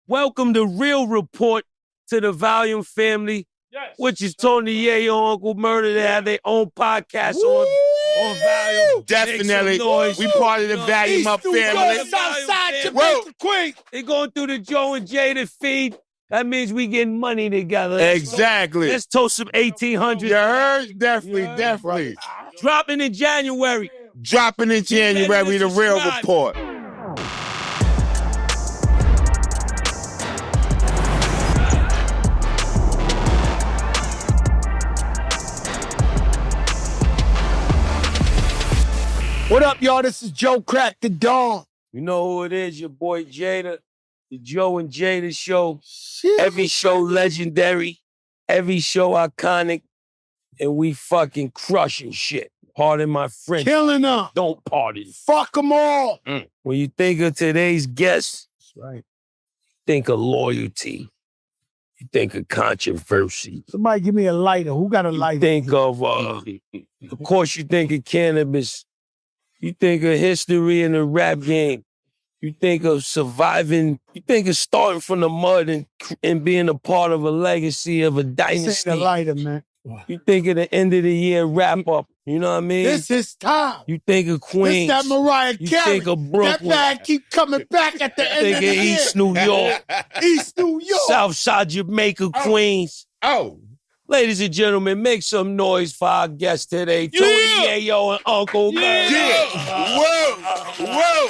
Welcome to Real Report to the Volume family, which is Tony Yayo and Uncle Murda. They have their own podcast on Volume. Definitely. We part of the Volume Up family. Southside Jamaica Queen. They going through the Joe and Jada feed. That means we getting money together. Exactly. Let's toast some 1800. You heard? Definitely. Dropping in January. Dropping in January, the Real Report. What up, y'all? This is Joe Crack the Dawn. You know who it is, your boy Jada. The Joe and Jada show. Shit. Every show legendary. Every show iconic. And we fucking crushing shit. Pardon my French. Killing them. Don't pardon. Fuck them all. When you think of today's guests, That's right. think of loyalty. You think of controversy. Somebody give me a lighter. Who got a lighter? You think of course you think of cannabis. You think of history in the rap game. You think of surviving. You think of starting from the mud and being a part of a legacy of a dynasty. This ain't a lighter, man. You think of the end of the year wrap up. You know what I mean? This is time. You think of Queens. This that Mariah Carey. You think of Brooklyn. That man keep coming back at the end Think of the of year. East New York. East New York. Southside Jamaica, Queens. Oh. Ladies and gentlemen, make some noise for our guest today, Tony Yayo and Uncle Murda. Yeah. Whoa.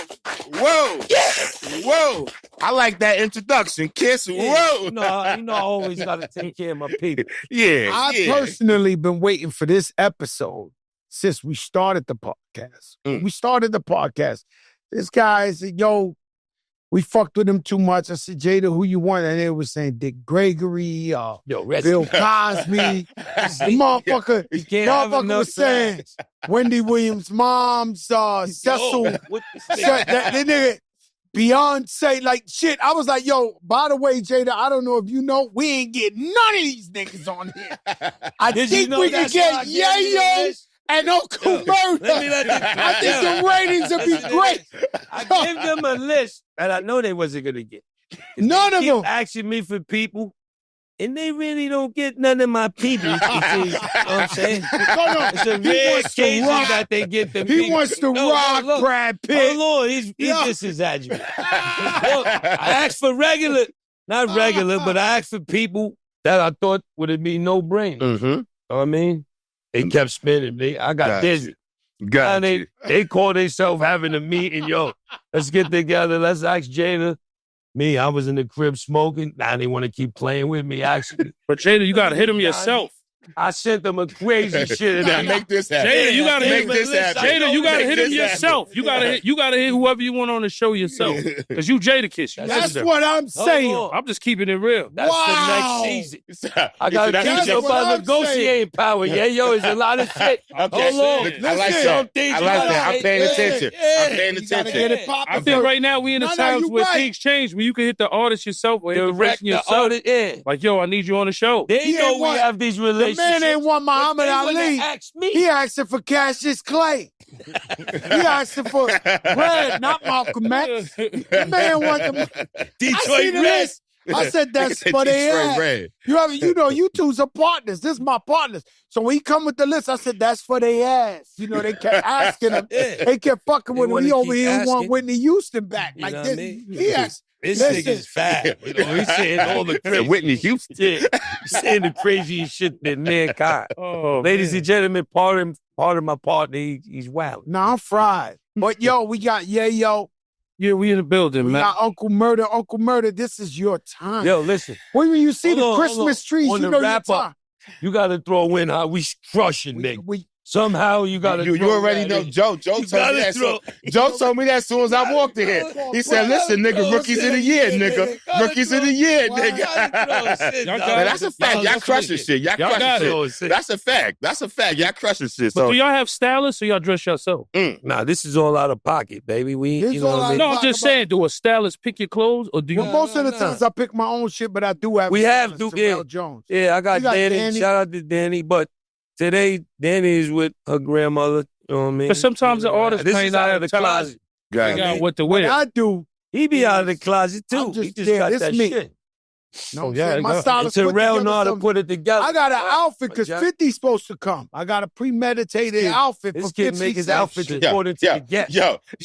Whoa. I like that introduction. Kiss. Whoa. You know, I always got to take care of my people. Yeah. I personally been waiting for this episode since we started the podcast. We started the podcast. This guy said, yo, we fucked with him too much. I said, Jada, who you want? And they was saying Dick Gregory, Bill Cosby. Motherfucker was saying Wendy Williams' mom, Cecil, that nigga, Beyonce, like shit. I was like, yo, by the way, Jada, I don't know if you know, we ain't getting none of these niggas on here. I think we can get Yayo and Uncle Murda. I think the ratings will be great. I gave them a list, and I know they wasn't going to get. None of them. Asking me for people, and they really don't get none of my people. You know what I'm saying? No. It's a rare occasion that they get them people. He wants to rock Brad Pitt. Oh, Lord, he's just exaggerating. Look, I asked for regular, not regular, but I asked for people that I thought would be no-brainer. Mm-hmm. You know what I mean? They kept spinning. I got dizzy. They call themselves having a meeting. Yo, let's get together. Let's ask Jada. Me, I was in the crib smoking. Now they want to keep playing with me, actually. But Jada, you got to hit him yourself. I sent them a crazy shit. Make this happen. Jada, you gotta make this happen. Jada, you gotta Make hit him this yourself. You gotta hit whoever you want on the show yourself. Because you Jadakiss. That's what I'm saying. I'm just keeping it real. That's the next season. I got to teach you about negotiating power. Yeah, yo, it's a lot of shit. Hold on. I like that. I'm paying attention. I think right now we in the times where things change, where you can hit the artist yourself or hit the person yourself. Like, yo, I need you on the show. They know we have these relationships. The man ain't want Muhammad Ali. He asking for Cassius Clay. He asking for Red, not Malcolm X. The man want the Detroit Red. I said that's for their ass. You know, you two's are partners. This is my partners. So when he come with the list, I said that's for their ass. You know, they kept asking him. They kept fucking with him. He over here want Whitney Houston back. Like this. He asked. This nigga's fat. You know, he's saying all the crazy Whitney Houston. He's saying the craziest shit that mankind. Ladies and gentlemen, part of my partner, he's wild. Nah, I'm fried. But yo, we got Yayo. Yeah, we in the building, man. We got Uncle Murda. Uncle Murda, this is your time. Yo, listen. When you see the Christmas trees, on you the know wrap your up, time. you got to throw in how we crushing, nigga. Somehow you got to You already know Joe. Joe told me that. Joe told me that as soon as I walked in here. He said, listen, nigga, rookies of the year, nigga. Rookies of the year, nigga. That's a fact. Y'all crushing shit. Y'all crushing shit. That's a fact. That's a fact. Y'all crushing shit. But do y'all have stylists or y'all dress yourself? Nah, this is all out of pocket, baby. You know what I mean? No, I'm just saying, do a stylist pick your clothes or do you? Well, most of the times I pick my own shit, but I do have. We have to. Terrell Jones. Yeah, I got Danny. Shout out to Danny. But today, Danny is with her grandmother. You know what I mean? But sometimes the artist this clean is out of the closet. Got what to wear. What I do He be out of the closet too. He just got that shit. No, yeah, my stylist. Terrell know how to put it together. I got an outfit because 50's supposed to come. I got a premeditated outfit for 50 Cent. Make his outfit according to the guest.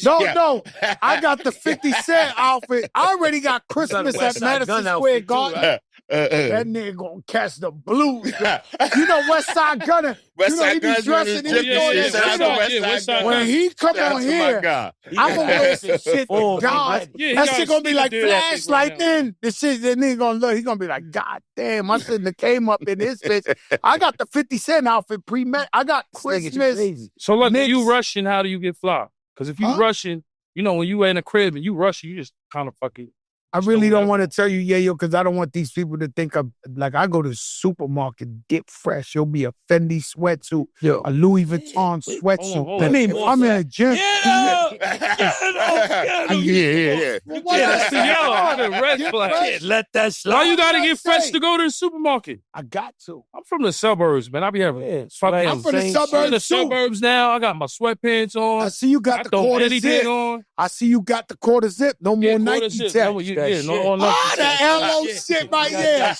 No. I got the 50 Cent outfit. I already got Christmas at Madison Square Garden. That nigga gonna catch the blues. You know West Side Gunna. He be dressing when he come on here, I'm gonna wear some shit for God. That shit gonna be like flashlight then. The nigga gonna look, he gonna be like, God damn, I shouldn't have came up in this bitch. I got the 50 Cent outfit pre-met. I got Christmas. So look, you rushing, how do you get fly? Because if you rushing, you know, when you in a crib and you rushing, you just kind of fucking. I really don't want to tell you, Yayo, because I don't want these people to think I'm like I go to the supermarket, dip fresh. You'll be a Fendi sweatsuit, a Louis Vuitton sweatsuit. I'm in a gym. Let that slide. Why you gotta get fresh to go to the supermarket? I got to. I'm from the suburbs, man. I be having. I'm from the suburbs. I'm in the suburbs now. I got my sweatpants on. I see you got the quarter zip on. I see you got the quarter zip. No more Nike tech. The LO shit right there.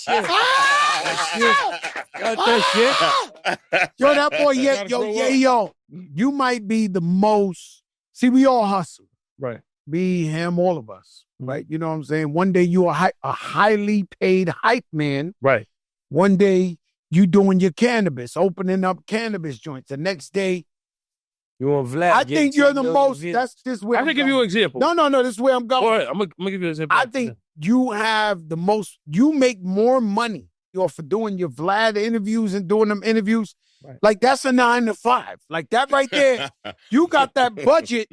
Got that shit. Yo, that boy, yo. You might be the most. See, we all hustle. Right. Me, him, all of us. Right. You know what I'm saying? One day you are a highly paid hype man. Right. One day you doing your cannabis, opening up cannabis joints. The next day, you want Vlad? I think you're the most. That's just where I'm going to give you an example. No. This is where I'm going. All right, I'm going to give you an example. I think you have the most. You make more money for doing your Vlad interviews and doing them interviews. Right. Like that's a 9 to 5. Like that right there. You got that budget.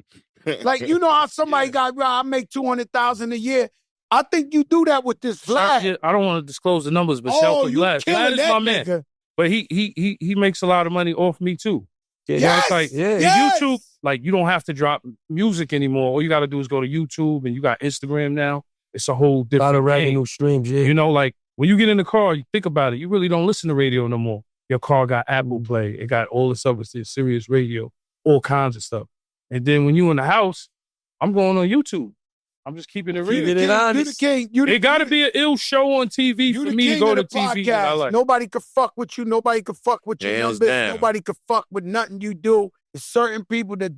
Like you know how somebody got. I make $200,000 a year. I think you do that with this Vlad. I don't want to disclose the numbers, but shout out to Vlad. Vlad is my man. But he makes a lot of money off me too. Yes, it's like YouTube, like you don't have to drop music anymore. All you got to do is go to YouTube, and you got Instagram now. It's a whole different lot of revenue streams. Yeah, you know, like when you get in the car, you think about it. You really don't listen to radio no more. Your car got Apple Play. It got all this other stuff, Sirius Radio, all kinds of stuff. And then when you in the house, I'm going on YouTube. I'm just keeping it real. Keeping it honest. It got to be an ill show on TV for me to go to TV. Like. Nobody could fuck with you. Nobody could fuck with your numbers. Nobody could fuck with nothing you do. There's certain people that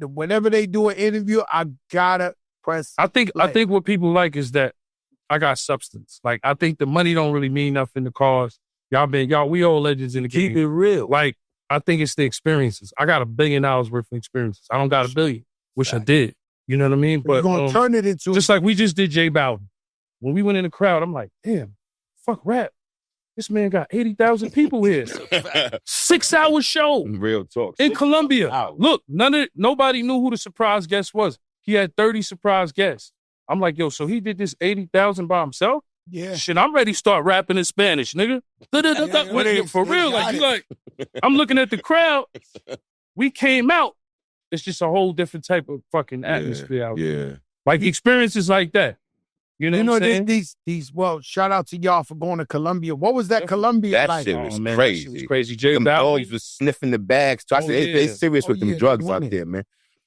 whenever they do an interview, I gotta press. I think what people like is that I got substance. Like I think the money don't really mean nothing in the cars. We all legends in the game. Keep it real. Like I think it's the experiences. I got $1 billion worth of experiences. I don't got $1 billion. Wish I did. You know what I mean? But you're gonna turn it into just like we just did J Balvin. When we went in the crowd, I'm like, damn, fuck rap. This man got 80,000 people here. 6-hour show. Real talk. In Colombia. Look, nobody knew who the surprise guest was. He had 30 surprise guests. I'm like, yo, so he did this 80,000 by himself? Yeah. Shit, I'm ready to start rapping in Spanish, nigga. For real, like I'm looking at the crowd. We came out. It's just a whole different type of fucking atmosphere out there. Yeah. Like experiences like that. You know what I'm saying? Well, shout out to y'all for going to Colombia. What was that Colombia like? That shit was crazy. That shit was crazy. J Balvin always was sniffing the bags. So I said, they serious with them drugs out there, man.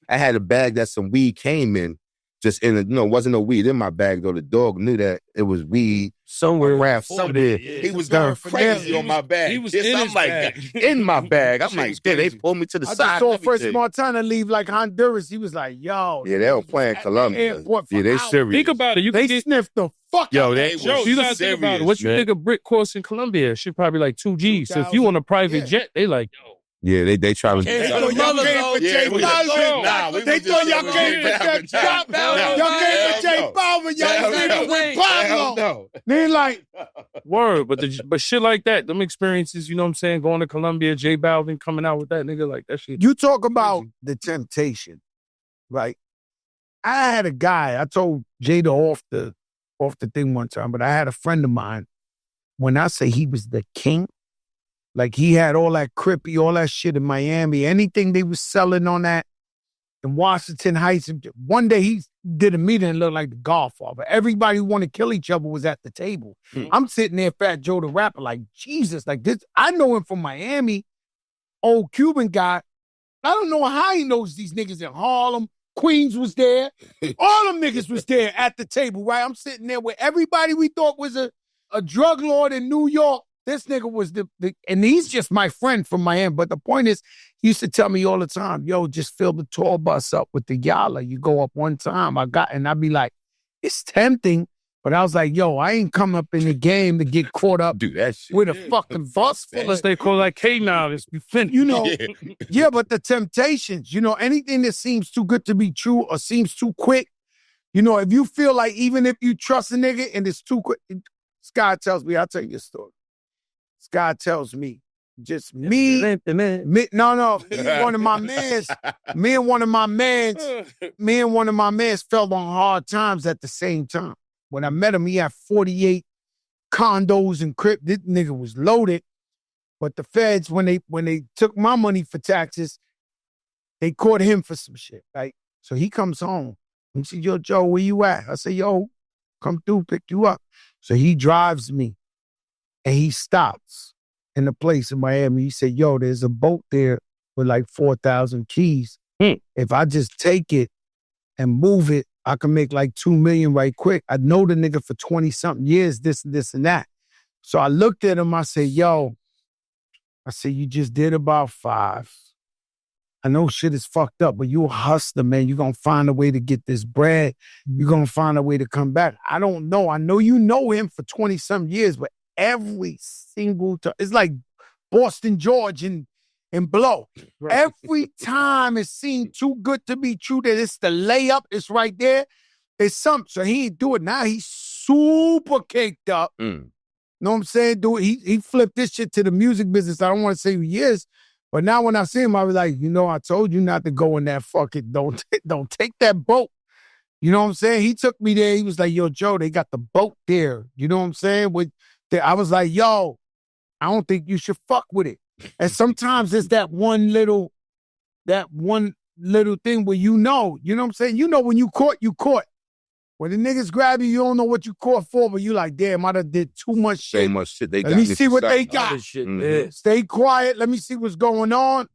I had a bag that some weed came in. Just in it wasn't no weed in my bag though. The dog knew that it was weed somewhere around somewhere. Yeah. He was going crazy on my bag. He was in my bag. I'm like, they pulled me to the side. I just saw First Montana leave like Honduras. He was like, yo. Yeah, they were playing Colombia. Yeah, they serious. Think about it. They sniffed the fuck out. You gotta think about it. What you think a brick cost in Colombia? Shit probably like 2 G's. So if you on a private jet, they like, yo. Yeah, they try to. They thought y'all came for J Balvin. They thought y'all came for J Balvin. Y'all came for J Balvin. Y'all came with Pablo. They like word, but shit like that, them experiences. You know what I'm saying? Going to Colombia, J Balvin coming out with that nigga like that shit. You talk about the temptation, right? I had a guy. I told Jada off the thing one time, but I had a friend of mine. When I say he was the king. Like he had all that crippy, all that shit in Miami. Anything they was selling on that in Washington Heights. One day he did a meeting and looked like the Godfather. Everybody who wanted to kill each other was at the table. I'm sitting there, Fat Joe the rapper, like Jesus, like this. I know him from Miami, old Cuban guy. I don't know how he knows these niggas in Harlem, Queens was there. All them niggas was there at the table, right? I'm sitting there with everybody we thought was a drug lord in New York. This nigga was and he's just my friend from Miami. But the point is, he used to tell me all the time, yo, just fill the tour bus up with the Yala. You go up one time. And I'd be like, it's tempting. But I was like, yo, I ain't come up in the game to get caught up that shit. with a fucking bus full of... They call like K now. It's be finished. You know, yeah, but the temptations, you know, anything that seems too good to be true or seems too quick, you know, if you feel like even if you trust a nigga and it's too quick, Sky tells me, I'll tell you a story. Sky tells me, just me, one of my mans, me and one of my mans fell on hard times at the same time. When I met him, he had 48 condos and crib. This nigga was loaded. But the feds, when they took my money for taxes, they caught him for some shit, right? So he comes home. He said, yo, Joe, where you at? I said, yo, come through, pick you up. So he drives me and he stops in the place in Miami. He said, yo, there's a boat there with like 4,000 keys. If I just take it and move it, I can make like $2 million right quick. I know the nigga for 20-something years, this and that. So I looked at him, I said, yo, you just did about 5. I know shit is fucked up, but you a hustler, man. You're going to find a way to get this bread. You're going to find a way to come back. I don't know. I know you know him for 20-something years, but every single time, it's like Boston George and Blow. Right. Every time it seemed too good to be true that it's the layup, it's right there, it's something. So he ain't do it. Now he's super caked up. Know what I'm saying? He flipped this shit to the music business. I don't want to say who he is, but now when I see him, I was like, you know, I told you not to go in that fucking, don't take that boat. You know what I'm saying? He took me there. He was like, yo, Joe, they got the boat there. You know what I'm saying? I was like, yo, I don't think you should fuck with it. And sometimes it's that one little thing where you know what I'm saying? You know when you caught. When the niggas grab you don't know what you caught for, but you like, damn, I done did too much shit. So much shit they got. Let me see what they got. Shit, Stay quiet. Let me see what's going on.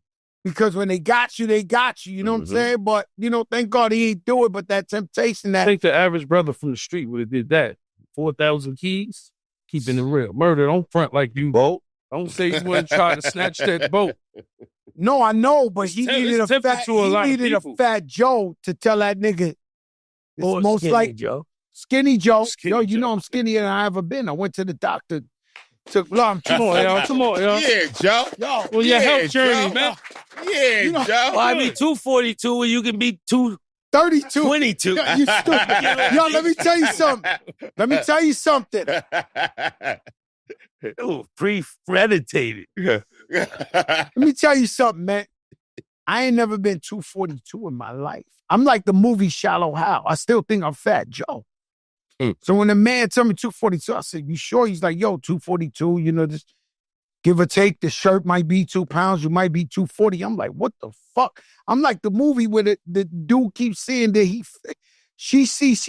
Because when they got you, they got you. You know what I'm saying? But, you know, thank God he ain't do it, but that temptation that... I think the average brother from the street would have did that. 4,000 keys, keeping it real. Murder, don't front like you. Boat. Don't say you wouldn't try to snatch that boat. No, I know, but he needed a fat Joe to tell that nigga. It's most like Joe. Skinny Joe. Yo, you know I'm skinnier than I ever been. I went to the doctor. Took long. Come on, yo. Yeah, Joe. Yo. Well, your health journey, man. Yeah, You know, Joe. Well, I mean, 242 and you can be 32. 22. You stupid. Yo, let me tell you something. Ooh, premeditated. Let me tell you something, man. I ain't never been 242 in my life. I'm like the movie Shallow Hal. I still think I'm Fat Joe. So when the man told me 242, I said, you sure? He's like, yo, 242, you know, this give or take, the shirt might be 2 pounds, you might be 240. I'm like, what the fuck? I'm like the movie where the dude keeps saying that she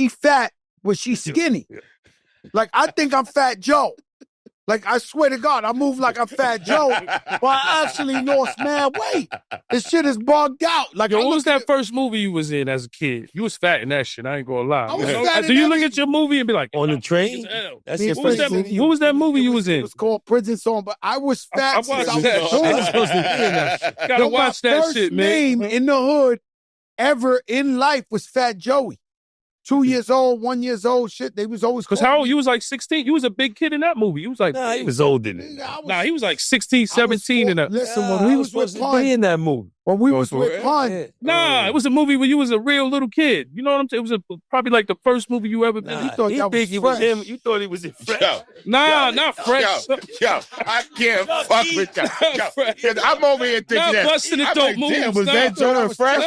fat, but she's skinny. Like, I think I'm Fat Joe. Like, I swear to God, I move like I'm Fat Joe, but I actually lost mad weight. This shit is bugged out. Like, what was that first movie you was in as a kid? You was fat in that shit, I ain't gonna lie. I was fat Do you look at your movie and be like, On the train? That's your what was that movie you was in? It was called Prison Song, but I was fat I since watched I was that shit. born. I'm supposed to be in that shit. Gotta watch that shit, man. My first name in the hood ever in life was Fat Joey. 2 years old, 1 year old, shit. They was always. Because how old? You was like 16. You was a big kid in that movie. You was like, Nah, he was older than that. He was like 16, 17 in that. Listen, when we was with Pun, in that movie. when we was with Pun, Yeah. It was a movie where you was a real little kid. You know what I'm saying? It was probably like the first movie you ever been in. you thought He that think was he was fresh. him. You thought he was in Fresh. Not fresh. Yo, I can't fuck with that. Yo, I'm over here thinking Not that. busting it, I'm don't like, move. damn, was that Joe and Fresh?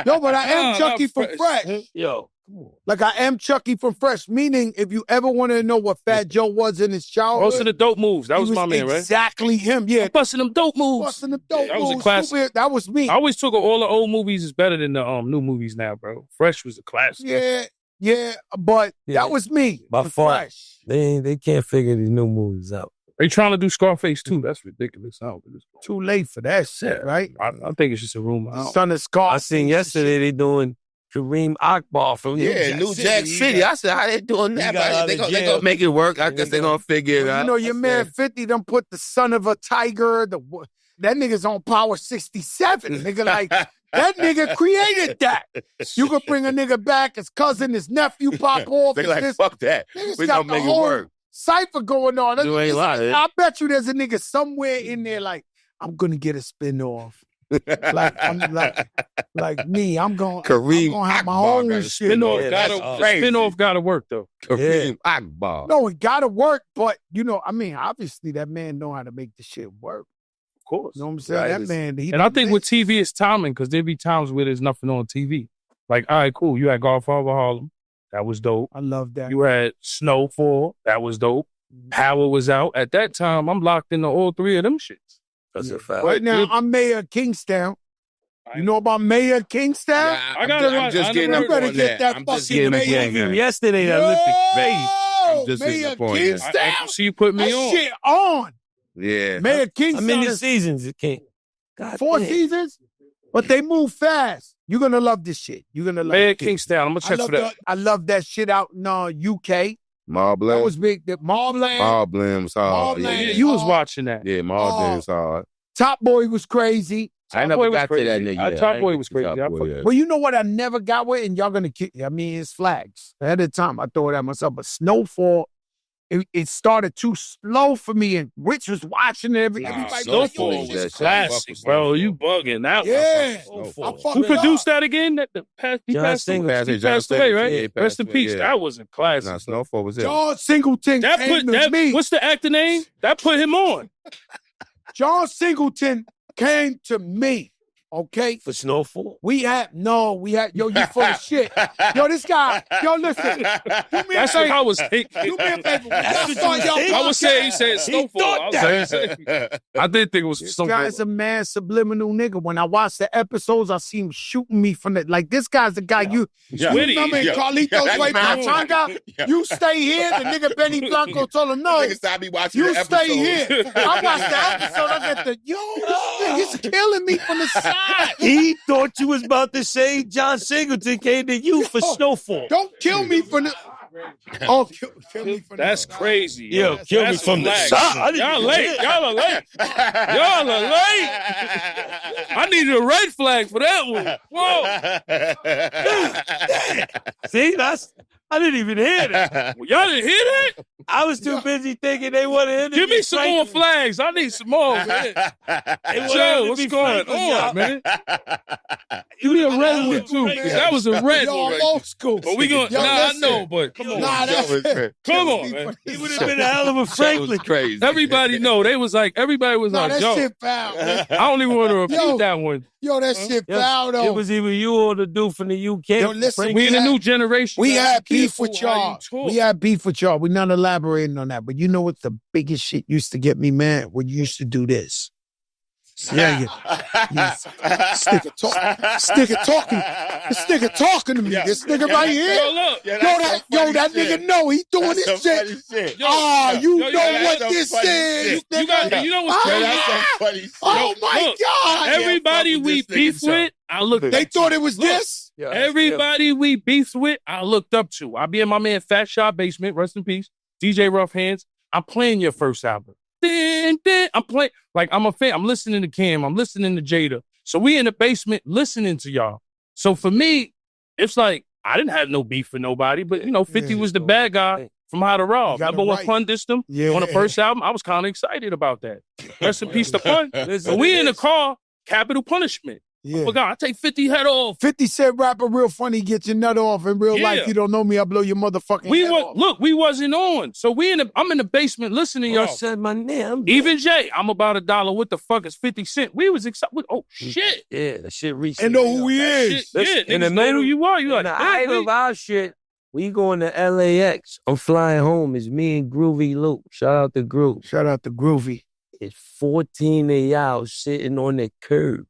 No, but I am Chucky not from fresh. Fresh. Yo, come on. Like, I am Chucky from Fresh, meaning if you ever want to know what Fat Joe was in his childhood, Busting the dope moves. That he was my man, right? exactly him. Yeah, Busting them dope moves. busting the dope That was a moves, classic. stupid. That was me. I always took all the old movies is better than the new movies now, bro. Fresh was a classic. Yeah, but Yeah. that was me. By with far. Fresh. They can't figure these new movies out. They trying to do Scarface too. That's ridiculous. I don't think it's Too late for that shit, right? I think it's just a rumor. Son of Scarface. I seen yesterday they doing Kareem Akbar from New Jack City. I said, how they doing that? They gonna make it work. I guess they gonna figure it out. You know, your man 50 done put the son of a tiger, that nigga's on Power 67. Nigga, like, that nigga created that. You could bring a nigga back, his cousin, his nephew pop off. They like, fuck that. We gonna make it work. Cipher going on. You ain't lying. I bet you there's a nigga somewhere in there like, I'm gonna get a spin-off. like me, I'm gonna have my own shit. Spin-off gotta work though. Kareem Akbar. No, it gotta work, but you know, I mean, obviously that man know how to make the shit work. Of course. You know what I'm saying? Right. That man. And I think with TV it's timing because there be times where there's nothing on TV. Like, all right, cool. You had Godfather Harlem. That was dope. I love that. You had Snowfall. That was dope. Power was out. At that time, I'm locked into all three of them shits. That's a fact. Right now, I'm Mayor of Kingstown. You know about Mayor of Kingstown? Yeah, I gotta I'm just getting You up better on get that I'm fucking just getting up Mayor. on that. Yesterday, that Olympic baby. I'm just Mayor getting of up on that. Kingstown. So you put me That on. shit on. Yeah. Mayor of How Kingstown many is seasons it came? God 4 damn. seasons, but they move fast. You're gonna love this shit. You're gonna love Mayor it. Kingstown. I'm gonna check for that. I love that shit out in UK. Marbland. That was big. That Marbland. Marbland was hard. Marbland. Yeah, You was watching that. yeah Marbland was hard. Top Boy was crazy. I Top never Boy was got to crazy. that nigga. Top Boy was crazy. I fuck- Well, you know what I never got with, and y'all gonna kick. I mean, it's flags. At the time, I thought that myself, but Snowfall, it started too slow for me, and Rich was watching it. Everybody Snowfall was like, was that classic, shit. bro. You bugging that? Yeah. Snowfall. I fucked Who it up. produced that again? He John passed away. Singleton. He passed away, right? Yeah, he passed Rest in away, peace. yeah. That was a classic. Nah, Snowfall was it. John Singleton That came put to that. me. What's the actor name? That put him on. John Singleton came to me. Okay. For Snowfall? We had, yo, you full of shit. Yo, this guy, listen. Do me a That's what favor. I was thinking. Do me a favor. That's Y'all what you start think? y'all I was saying he podcast. said Snowfall. I did think it was This Snowfall. guy's a mad subliminal nigga. When I watch the episodes, I see him shooting me from the, like, this guy's the guy you Witty. remember in Carlito's Way Pachanga? You stay here. The nigga Benny Blanco told him, no, Niggas I be watching you the stay episodes. here. I watched the episode. I get the, this nigga's killing me from the side. He thought you was about to say John Singleton came to you for Snowfall. Don't kill me from the. Oh, kill me from That's the. crazy. Yo, kill me That's from the flag. side. I didn't Y'all even late. hear Y'all are late. Y'all are late. I needed a red flag for that one. Whoa. See, I didn't even hear that. Y'all didn't hear that? I was too busy thinking they wanted him to Give me be some Franklin. more flags. I need some more, man. They wanted him Joe, to what's be going Franklin, on, y'all. man? Give me a red one, too, because that was a red Y'all one. Right old school. but we going Yo, nah, I listen. know, but come on. Nah, that's Come on, man. He would have been a hell of a That Franklin. was crazy. Everybody know. Everybody was like, that yo, shit foul, man. I don't even want to repeat Yo. that one. Yo, that shit Yes, foul, though. it was either you or the dude from the UK. Yo, listen, We in the had- new generation. We man. had Be beef careful with how y'all. you talk. We had beef with y'all. We're not elaborating on that. But you know what the biggest shit used to get me mad? When you used to do this. Yeah. This nigga talking. This nigga talking to me. This nigga right here. Yo, look. That nigga know he doing this shit. You know what this is. You know what's crazy? That's some funny shit. Oh my Look, God. Everybody fuck with we this nigga, beef son. with, I looked They up thought to. it was Look, this. Everybody we beefed with, I looked up to. I be in my man Fat Shop Basement, rest in peace. DJ Rough Hands. I'm playing your first album. I'm playing, like, I'm a fan. I'm listening to Cam. I'm listening to Jada. So we in the basement listening to y'all. So for me, it's like, I didn't have no beef with nobody, but, 50 was the bad guy from How to Rob. You got Remember it when right. Pun dissed him on the first album? I was kind of excited about that. Rest in peace to Pun. Listen, But we in the car, Capital Punishment. Yeah. I forgot, I take 50 head off. 50 Cent rapper real funny, get your nut off. In real Yeah. life, you don't know me, I blow your motherfucking head off. We wasn't on. So I'm in the basement listening to Y'all y'all. said my name. Even Jay, I'm about $1. What the fuck is 50 Cent? We was excited. Oh shit. Yeah, that shit reached. And know who he is. Shit, Listen, yeah, in the niggas know who middle- you are. You In like, the yeah, height of our shit, we going to LAX. I'm flying home. It's me and Groovy Luke. Shout out to Groove. Shout out to Groovy. It's 14 of y'all sitting on the curb.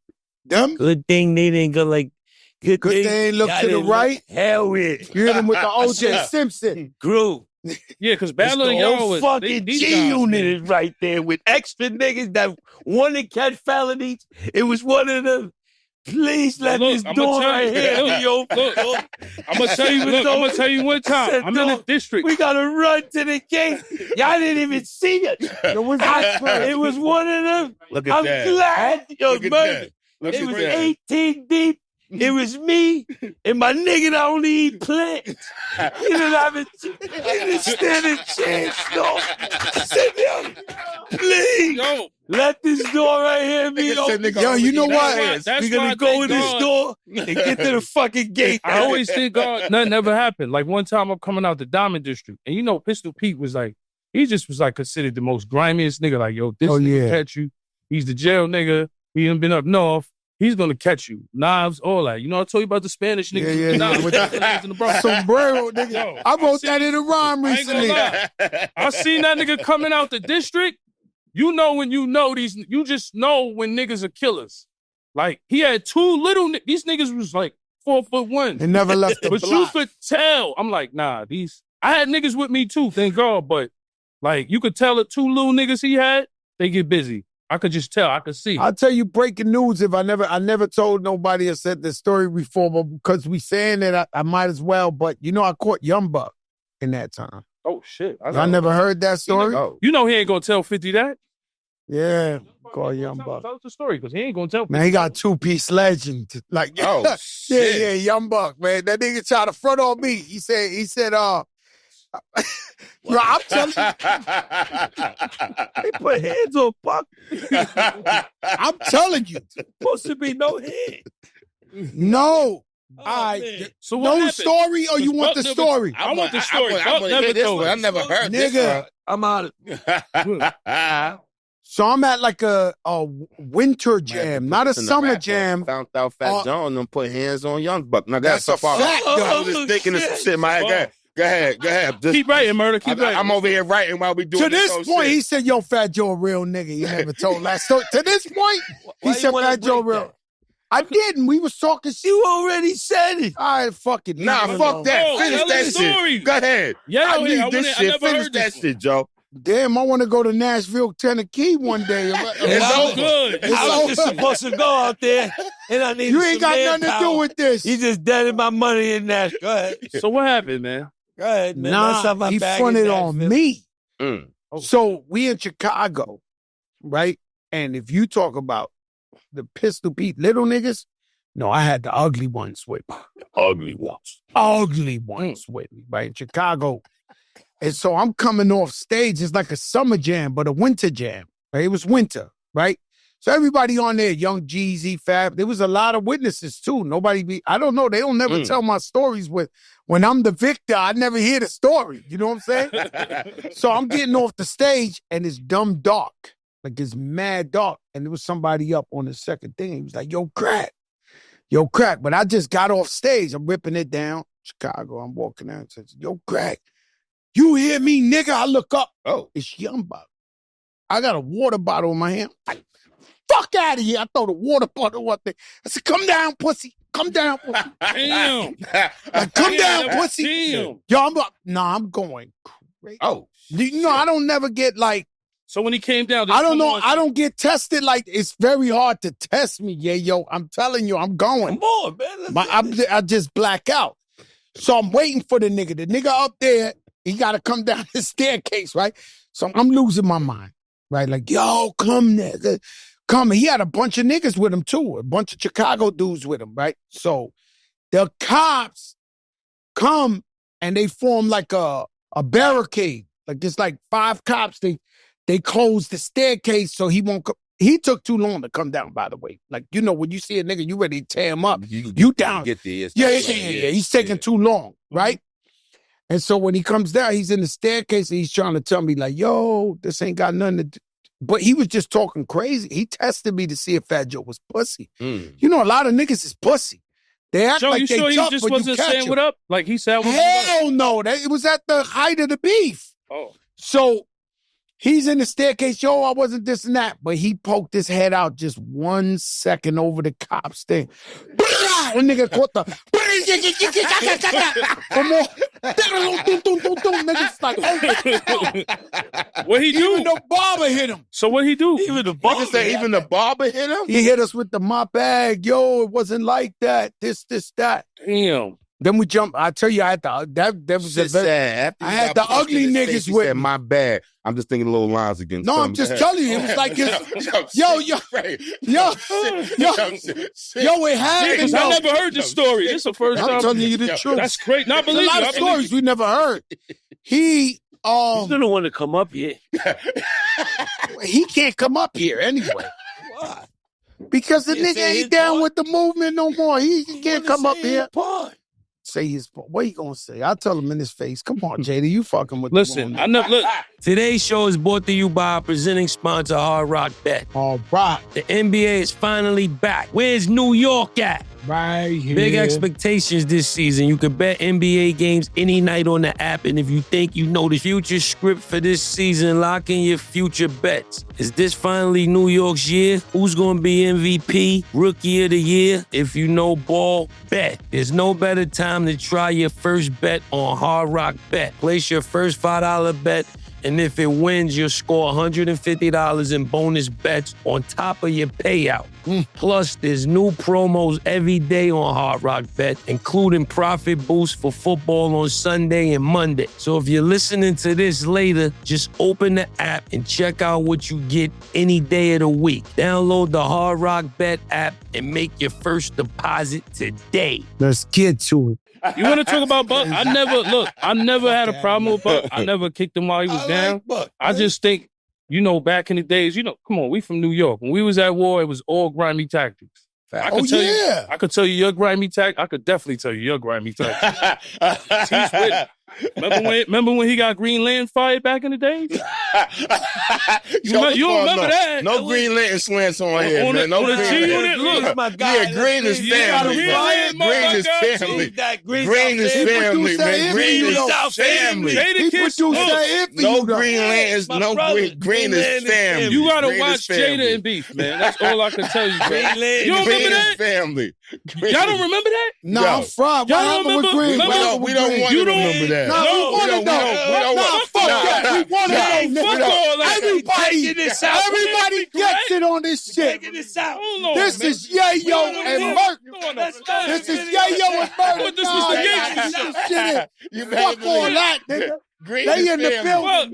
Them? Good thing they didn't go like. Good They ain't look y'all to the didn't right. Hell yeah. You hit him with the O.J. Simpson. Groove. Yeah, because Battle and Y'all Y'all was fucking these G guys, unit man. is right there with extra niggas that wanted to catch felonies. It was one of them. Please let Look, this I'ma door tell right you, here. look, Yo, look. I'm gonna tell you. Look, I'm gonna tell you one time. Said, I'm in the "Dog, district. We gotta run to the gate. Y'all didn't even see it. It was one of them. Look at I'm that. glad. Yo, Look at Murda. that. Look It at was that. 18 deep. It was me and my nigga that only eat plants. He didn't have a stand a chance, no. I said, yo, please, Yo, let this door right here be Nigga said, open. nigga, Yo, you know what? That's We're why I gonna go thank in this God. door and get to the fucking gate. I always think God, nothing ever happened. Like one time I'm coming out the Diamond District, and you know, Pistol Pete was like, he just was like considered the most grimiest nigga. Like, yo, this nigga catch you. He's the jail nigga. He done been up north. He's gonna catch you. Knives, all that. You know, I told you about the Spanish niggas. Yeah. With the in the Bronx. Sombrero, nigga. Yo, I wrote that in a rhyme I ain't gonna recently. lie. I seen that nnigga coming out the district. You know when you know these, you just know when niggas are killers. Like, he had two little, these niggas was like 4'1". They never left the But you block. could tell. I'm like, nah, I had niggas with me too, thank God. But like, you could tell the two little niggas he had, they get busy. I could just tell. I could see. I'll tell you breaking news if I never told nobody or said this story before, but because we saying it, I might as well. But you know, I caught Young Buck in that time. Oh, shit. I never heard that story. You know he ain't gonna tell 50 that. Yeah, call Young Buck. Tell us the story, because he ain't gonna tell 50. Man, he got 2-piece legend. Like, Oh, shit. yeah, Young Buck, man. That nigga tried to front on me. He said, yo, I'm telling you, They put hands on Buck. I'm telling you. Supposed to be no head. No. Oh, All right. man. So what No happened? story or you want the Buck story? I want the story. I Buck want to never hear this told one. I us. never heard Nigga. this I'm out. one. So I'm at like a winter jam, not a In the summer rap jam. Found out Fat John and put hands on Young Buck. Now That's so a far. fact, I though. was just thinking of some shit in my head. Go ahead. Just, Keep writing, Murda. Keep writing. I'm over here writing while we doing To this whole point, shit. he said, yo, Fat Joe a real nigga. He never told that story. To this point, he Why said, you wanna Fat Joe break real. that? I didn't. We was talking shit. You already said it. All right, fuck it. Nah, Leave it fuck alone. that. Oh, Finish tell that the story. shit. Go ahead. Yeah, I need I this shit. never Finish heard that this one. shit, Joe. Damn, I want to go to Nashville, Tennessee one day. It's I was over. Good. I was just supposed to go out there, and I need You ain't got nothing to do manpower. with this. He just deaded my money in that. Go ahead. So what happened, man? Go ahead, man. That's how Nah, my he bag fronted in on Nashville. me. Mm. So we in Chicago, right? And if you talk about the Pistol Pete little niggas, no, I had the ugly ones with me. Ugly ones. Ugly ones with me, right? In Chicago. And so I'm coming off stage. It's like a summer jam, but a winter jam. Right? It was winter, right? So everybody on there, Young Jeezy, Fab, there was a lot of witnesses too. I don't know. They don't never tell my stories when I'm the victor, I never hear the story. You know what I'm saying? So I'm getting off the stage and it's dumb dark. Like it's mad dark. And there was somebody up on the second thing. He was like, yo, crack. But I just got off stage. I'm ripping it down. Chicago. I'm walking out and says, yo, crack. You hear me, nigga? I look up. Oh, it's Young Buck. I got a water bottle in my hand. Like, fuck out of here. I throw the water bottle up there. I said, come down, pussy. Come down, pussy. Damn. Like, come down, pussy. Damn. Yo, I'm going crazy. Oh. You know, I don't never get like, So when he came down, I don't know. I don't get tested. Like, it's very hard to test me. Yeah, yo, I'm telling you, I'm going. Come on, man. I just black out. So I'm waiting for the nigga. The nigga up there, he got to come down the staircase, right? So I'm losing my mind, right? Like, yo, come, nigga. Come. He had a bunch of niggas with him, too. A bunch of Chicago dudes with him, right? So the cops come and they form like a barricade. Like, there's like 5 cops. They close the staircase so he won't come. He took too long to come down, by the way. Like, you know, when you see a nigga, you ready to tear him up. You down. Get there. Yeah. He's taking too long, right? And so when he comes down, he's in the staircase and he's trying to tell me like, yo, this ain't got nothing to do. But he was just talking crazy. He tested me to see if Fat Joe was pussy. You know, a lot of niggas is pussy. They act Joe, like you they sure he tough, just but wasn't you catch saying them. what up? Like he said what up? Hell no. It was at the height of the beef. Oh. So he's in the staircase, yo, I wasn't this and that. But he poked his head out just 1 second over the cop's thing. The nigga caught the... Nigga chest like, oh. What he do? Even the barber hit him. So what he do? Even the barber hit him? He hit us with the my bag. Yo, it wasn't like that. This, that. Damn. Then we jumped. I tell you, I had the that was Shit sad. I had the ugly niggas with me. My bad. I'm just thinking little lines again. No, I'm just telling you. It was like his, yo, it happened. I never heard this story. This is the first time. I'm telling you the truth. That's great. Not believe a lot of stories we never heard. He's gonna want to come up here. He can't come up here anyway. Why? Because the nigga ain't down with the movement no more. He can't come up here. Say his part. What you gonna say? I'll tell him in his face. Come on, Jada, you fucking with Listen, I never look. Today's show is brought to you by our presenting sponsor, Hard Rock Bet. All right. The NBA is finally back. Where's New York at? Right here. Big expectations this season. You can bet NBA games any night on the app, and if you think you know the future script for this season, lock in your future bets. Is this finally New York's year? Who's gonna be MVP, Rookie of the Year? If you know ball, bet. There's no better time to try your first bet on Hard Rock Bet. Place your first $5 bet, and if it wins, you'll score $150 in bonus bets on top of your payout. Plus, there's new promos every day on Hard Rock Bet, including profit boosts for football on Sunday and Monday. So if you're listening to this later, just open the app and check out what you get any day of the week. Download the Hard Rock Bet app and make your first deposit today. Let's get to it. You want to talk about Buck? I never had a problem with Buck. I never kicked him while he was down. I just think, back in the days, come on, we from New York. When we was at war, it was all grimy tactics. I could tell you your grimy tactics. I could definitely tell you your grimy tactics. He's with Remember when he got Green Lantern fired back in the day? You remember that? No Green Lantern slants on here, man. No Green Lantern. Look, my guy. Yeah, Green is family. Green is family. Green is family, man. Green is family. No Green Lanterns. No Green is family. You gotta watch Jada and Beef, man. That's all I can tell you, bro. You don't remember that? Family. Y'all don't remember that? No, I'm fried. Y'all don't remember? We don't want to remember that. No, we want it though. Fuck that. We want it though. Fuck all that. Everybody gets it on this shit. This is Yayo and Murda. This is Yayo and Murda. But this was the gangster. Fuck all that, nigga. They in the building.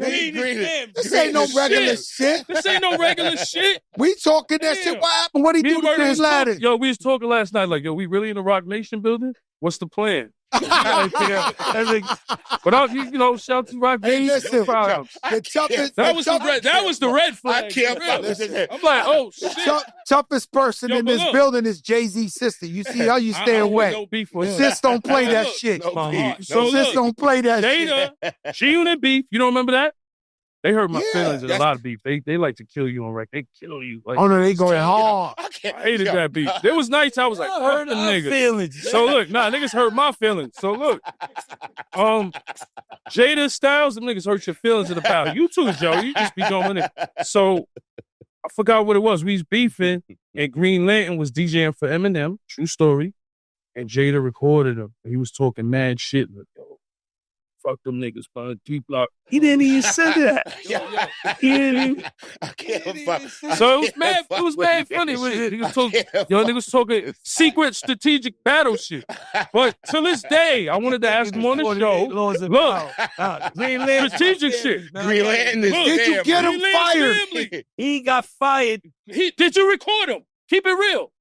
This ain't no regular shit. This ain't no regular shit. We talking that shit. What happened? What he do to his ladder? Yo, we was talking last night like, we really in the Rock Nation building? What's the plan? But shout to Rock Nation. Listen, that was the red flag. I can't. I'm like, oh shit. Toughest person in this building is Jay-Z's sister. You see how you stay away. No beef Sis don't play that shit. Sis don't play that shit. Jada and Beef. You don't remember that? They hurt my feelings in a lot of beef. They like to kill you on record. They kill you. Like, oh no, they going hard. I hated that beef. There was nights I was like, hurt the nigga. Feelings. So look, niggas hurt my feelings. So look, Jada Styles, them niggas hurt your feelings in the battle. You too, Joe. You just be going in. So I forgot what it was. We was beefing, and Green Lantern was DJing for Eminem. True story. And Jada recorded him. He was talking mad shit. Like, yo, fuck them niggas, man. T-Block. He didn't even say that. He didn't even. So it was mad funny. Niggas was talking secret strategic battle shit. But to this day, I wanted to ask him on the show. Look, strategic shit. Green Lantern. Did you get him fired? He got fired. Did you record him? Keep it real.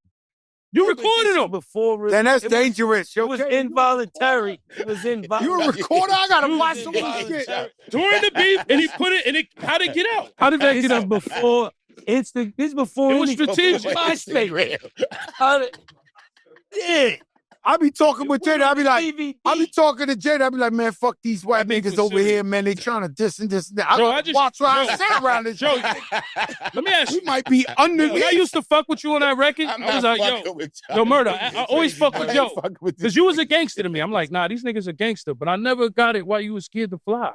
You recorded him before. Then that's dangerous. It was involuntary. It was involuntary. You a recorder? I gotta watch some of this shit. During the beef, and he put it, and how'd it get out? How did that get out before? This before. It was strategic. Yeah. I be talking with Jada. I be talking to Jada. I be like, man, fuck these white niggas over here, man. They trying to this and this and that. I watch around and sit around this. Joe, let me ask you. We might be underneath. When I used to fuck with you on that record, I was like, yo, Murda, I always fuck with Joe. Because you was a gangster to me. I'm like, nah, these niggas are gangster. But I never got it why you was scared to fly.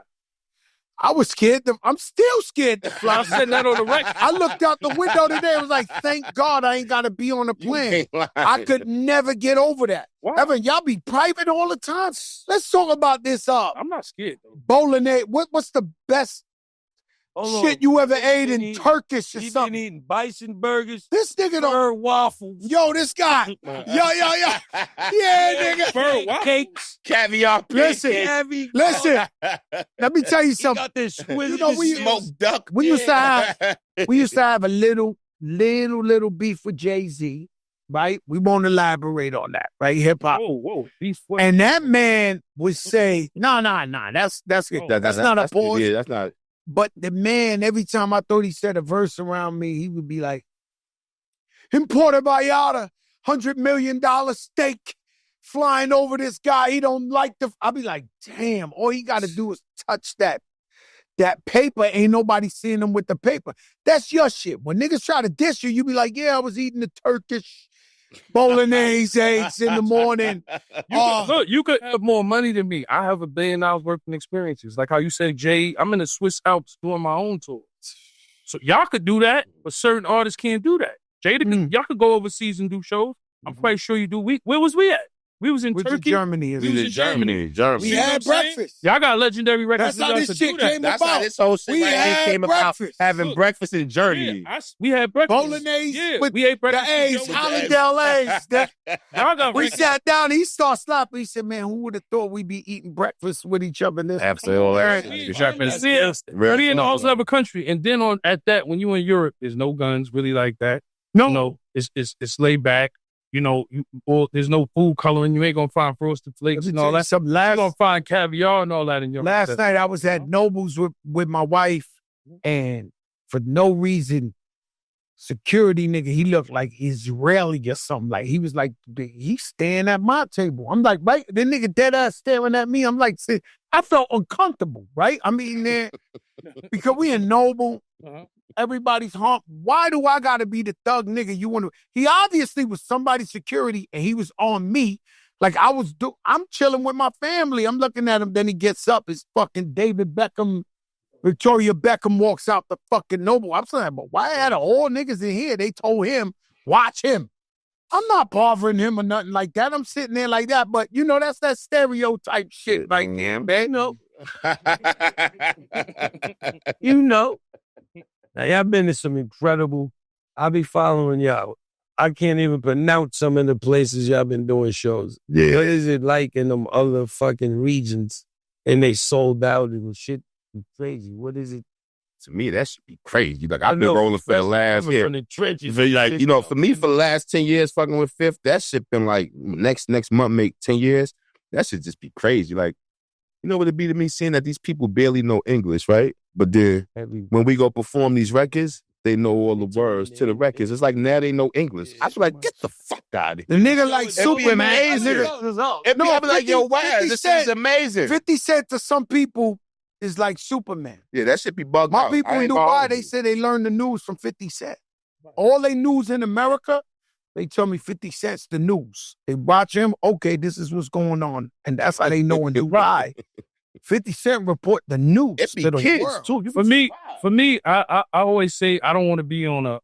I was scared. I'm still scared to fly. I'm saying that on the record. I looked out the window today. I was like, thank God I ain't got to be on a plane. I could never get over that. Wow. Evan, y'all be private all the time. Let's talk about this. I'm not scared, though. Bolognese. What's the best shit you ever ate in Turkish or He something? been eating bison burgers, This nigga don't. bird waffles. Yo, this guy. Yo. Yeah, nigga. Bird waffles. Cakes. Caviar. Listen, Heavy. listen. Let me tell you He something. got this You know, we Smoked duck. We used to have a little beef with Jay-Z, right? We won't elaborate on that, right? Hip hop. Whoa. And that man would say, no, that's not a pause. Yeah, that's not. But the man, every time I thought he said a verse around me, he would be like, imported by Yada, $100 million steak flying over this guy. He don't like I'll be like, damn, all he got to do is touch that paper. Ain't nobody seeing him with the paper. That's your shit. When niggas try to diss you, you be like, yeah, I was eating the Turkish bolognese eggs in the morning. Look, you could have more money than me. I have $1 billion worth of experiences. Like how you said, Jay, I'm in the Swiss Alps doing my own tour. So y'all could do that, but certain artists can't do that. Jada, y'all could go overseas and do shows. I'm quite sure you do. Where was we at? We was in Turkey. Germany. We was in Germany. We had breakfast. Y'all got legendary records. That's how this shit came That's about. how this whole shit We right here had came breakfast. about. Having breakfast in Germany. Yeah, we had breakfast. Bolognese with we ate breakfast. The eggs, Hollandale eggs. We sat down. He started slapping. He said, "Man, who would have thought we'd be eating breakfast with each other?" In this Absolutely. We in a whole other country, and then at that, when you in Europe, there's no guns really like that. No, it's laid back. You know, there's no food coloring. You ain't gonna find frosted flakes and all that. You're gonna find caviar and all that in your. Last night I was at Noble's with my wife, and for no reason, security nigga, he looked like Israeli or something. Like he was like, he's staring at my table. I'm like, right? The nigga dead ass staring at me. I'm like, see, I felt uncomfortable, right? I'm eating there because we in Noble. Everybody's home. Why do I gotta be the thug nigga? He obviously was somebody's security and he was on me. Like I'm chilling with my family. I'm looking at him. Then he gets up. It's fucking David Beckham. Victoria Beckham walks out the fucking Noble. I'm saying, but why had all niggas in here? They told him, watch him. I'm not bothering him or nothing like that. I'm sitting there like that. But you know, that's that stereotype shit right there, man. You know. Now, y'all been to some incredible, I be following y'all. I can't even pronounce some of the places y'all been doing shows. Yeah. What is it like in them other fucking regions and they sold out and shit? Crazy. What is it? To me, that should be crazy. Like, I've been rolling for the last year. From the trenches. Like, you know, for me, for the last 10 years fucking with Fifth, that shit been like, next month make 10 years, that should just be crazy. Like, you know what it be to me seeing that these people barely know English, right? But then when we go perform these records, they know all the words to the records. It's like now they know English. I feel like, get the fuck out of here. The nigga like Superman. It'd be like, yo, wow, this is amazing. 50 Cent to some people is like Superman. Yeah, that should be bugged My out. people in Dubai, they say they learn the news from 50 Cent. All they news in America, they tell me 50 Cent's the news. They watch him, okay, this is what's going on. And that's how they know in Dubai. 50 Cent report the news to the kids world. Too. For me, I always say I don't want to be on a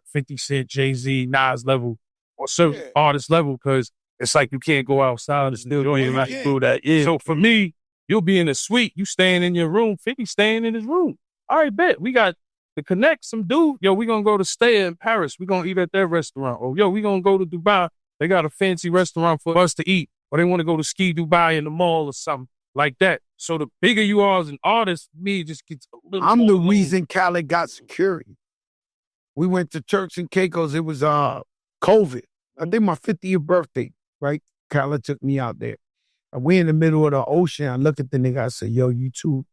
50 Cent, Jay-Z, Nas level or certain artist level because it's like you can't go outside and still don't even have to do that. Yeah. So for me, you'll be in the suite, you staying in your room, 50 staying in his room. All right, bet. We got to connect some dude. Yo, we gonna go to stay in Paris. We gonna eat at their restaurant. Or yo, we gonna go to Dubai. They got a fancy restaurant for us to eat. Or they want to go to Ski Dubai in the mall or something like that. So the bigger you are as an artist, me just gets a little. I'm the reason Khaled got security. We went to Turks and Caicos. It was COVID. I think my 50th birthday, right? Khaled took me out there. And we in the middle of the ocean. I look at the nigga. I said, yo, you too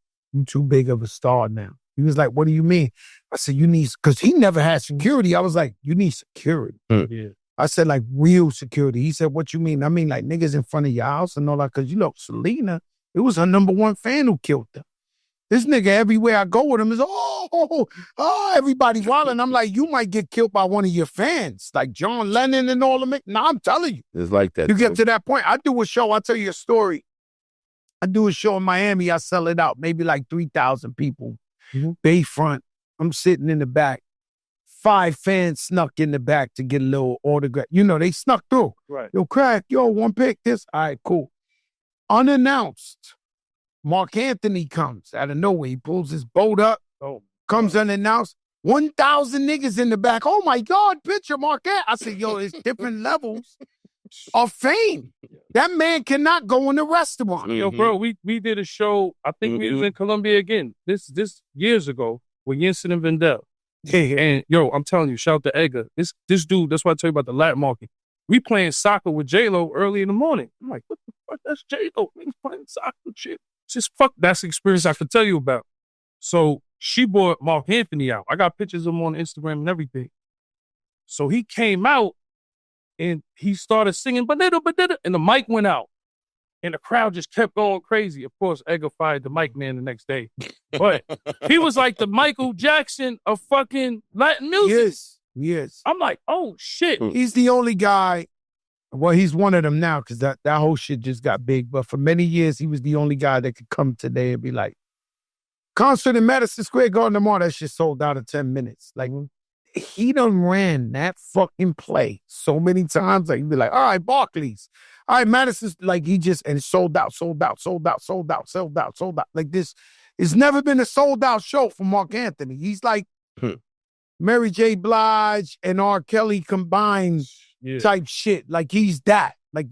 big of a star now. He was like, what do you mean? I said, you need, because he never had security. I was like, you need security. Yeah. I said, like, real security. He said, what you mean? I mean, like, niggas in front of your house and all that. Because, you know, Selena, it was her #1 fan who killed her. This nigga, everywhere I go with him, is, everybody wilding. I'm like, you might get killed by one of your fans, like John Lennon and all of it. Nah, I'm telling you. It's like that. You get to that point. I do a show. I'll tell you a story. I do a show in Miami, I sell it out, maybe like 3,000 people. Bayfront, I'm sitting in the back. 5 fans snuck in the back to get a little autograph. You know, they snuck through. Right. Yo, Crack, yo, one pick, this. All right, cool. Unannounced, Mark Anthony comes out of nowhere. He pulls his boat up, comes unannounced. 1,000 niggas in the back. Oh, my God, picture Mark Anthony. I said, yo, it's different levels of fame. That man cannot go in the restaurant. Yo, bro, we did a show, I think we was in Colombia again, this years ago, with Jensen and Vendel. And yo, I'm telling you, shout out to Edgar. This dude, that's why I tell you about the Latin market. We playing soccer with J-Lo early in the morning. I'm like, what the fuck? That's J-Lo. He's playing soccer shit. Just fuck, that's the experience I could tell you about. So she brought Mark Anthony out. I got pictures of him on Instagram and everything. So he came out and he started singing, and the mic went out. And the crowd just kept going crazy. Of course, Edgar fired the mic man the next day. But he was like the Michael Jackson of fucking Latin music. Yes. I'm like, oh, shit. He's the only guy, well, he's one of them now because that whole shit just got big. But for many years, he was the only guy that could come today and be like, concert in Madison Square Garden tomorrow, that shit sold out in 10 minutes. Like, he done ran that fucking play so many times. Like, he'd be like, all right, Barclays. All right, Madison's, like, he just, and sold out. Like this, it's never been a sold out show for Mark Anthony. He's like Mary J. Blige and R. Kelly combined type shit. Like, he's that. Like,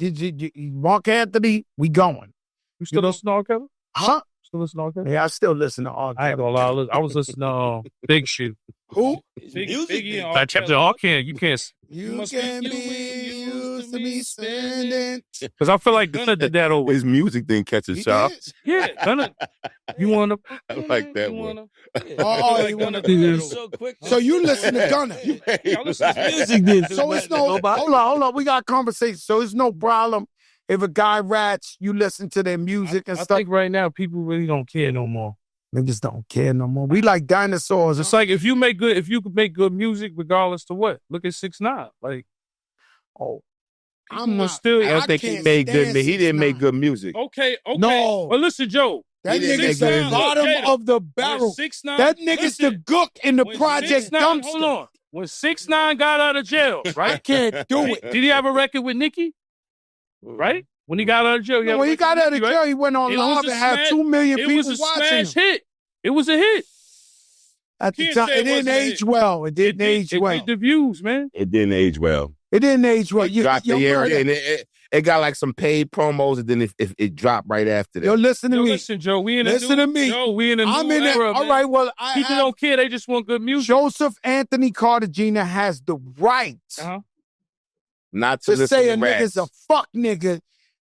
Mark Anthony, we going. You still listen to R. Kelly? Huh? Still listen to R. Kelly? Yeah, I still listen to R. Kelly. I ain't gonna lie, I was listening to Big Shit. Who? Biggie and R. Kelly. You can't. You can be used to be spending. Because I feel like Gunna did that over. His music didn't catch a shot. Yeah, Gunna. You want to? I like that one. You want to do this? So you listen to Gunna. I listen to Music did. So it's no, hold on. We got conversation. So it's no problem if a guy rats, you listen to their music and stuff. I think right now people really don't care no more. Niggas don't care no more. We like dinosaurs. It's like if you could make good music regardless to what. Look at 6ix9ine. Like, I don't think he made good. He didn't make good music. Okay. No. Well, listen, Joe. That nigga's the bottom of the barrel. That nigga's the gook in the project dumpster. Hold on. When 6ix9ine got out of jail, right? I can't do it. Did he have a record with Nicki? Right? When he got out of jail, when he got out of jail, he went on live and had 2 million people watching. It was a smash hit. It was a hit. At the time, it didn't age well. It didn't age well. It did the views, man. It didn't age well. It didn't age well. It dropped the year, and it got like some paid promos, and then it dropped right after that. Yo, listen to me. Listen, Joe. We in a listen to me. Joe, we in a I'm new in era, it. All right, well, people don't care. They just want good music. Joseph Anthony Cartagena has the right not to listen say to a rats. nigga's a fuck nigga.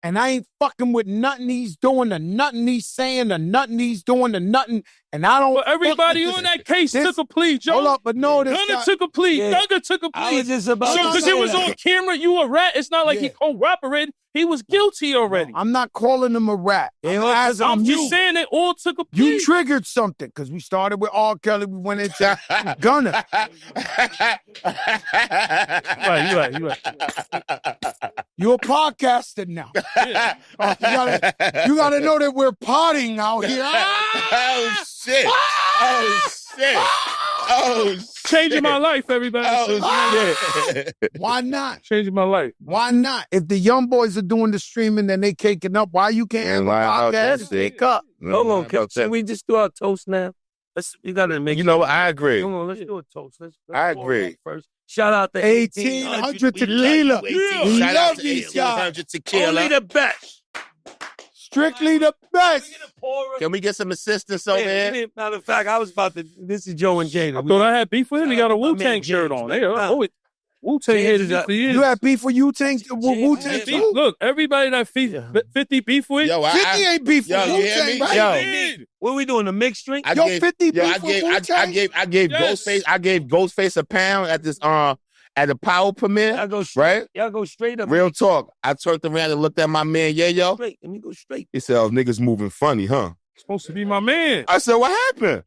And I ain't fucking with nothing he's doing, or nothing he's saying, or nothing he's doing, or nothing. And I don't. But everybody on that case took a plea, Joe. Hold up, but no, this Gunna took a plea. Thugger took a plea. I was just about to because it was on camera. You a rat. It's not like he corroborated. He was guilty already. No, I'm not calling him a rat. I'm just saying they all took a plea. You triggered something because we started with R. Kelly. We went into Gunna. You right. You're a podcaster now. Yeah. You gotta know that we're potting out here. Oh shit! Oh shit! Oh shit! Changing my life, everybody. Oh shit! Why not? Changing my life. Why not? If the young boys are doing the streaming and they caking up, why you can't have a podcast? Pick up. Hold on, can we just do our toast now? You gotta make. You know what? I agree. Come on, let's do a toast. Let's I agree. First. Shout out to 1800 Tequila. We Shout out love to these guys. 1800 Tequila. Only the best. Strictly the best. Can we get some assistance over here? Matter of fact, I was about to. This is Joe and Jada. I thought I had beef with him. He got a Wu-Tang shirt on. Wu-Tang haters. You had beef with Wu-Tang too? Look, everybody that 50 beef with. Yo, 50 ain't beef with you hear Wu-Tang, me? right? Yo. What we doing? A mixed drink? Yo, 50 beef with Wu-Tang? I gave Ghostface. I gave Ghostface a pound at this at the Power premiere. Y'all go straight. Right? Y'all go straight up. Real talk. I turned around and looked at my man Yayo. Straight. Let me go straight. He said, "Oh, niggas moving funny, huh?" Supposed to be my man. I said, "What happened?"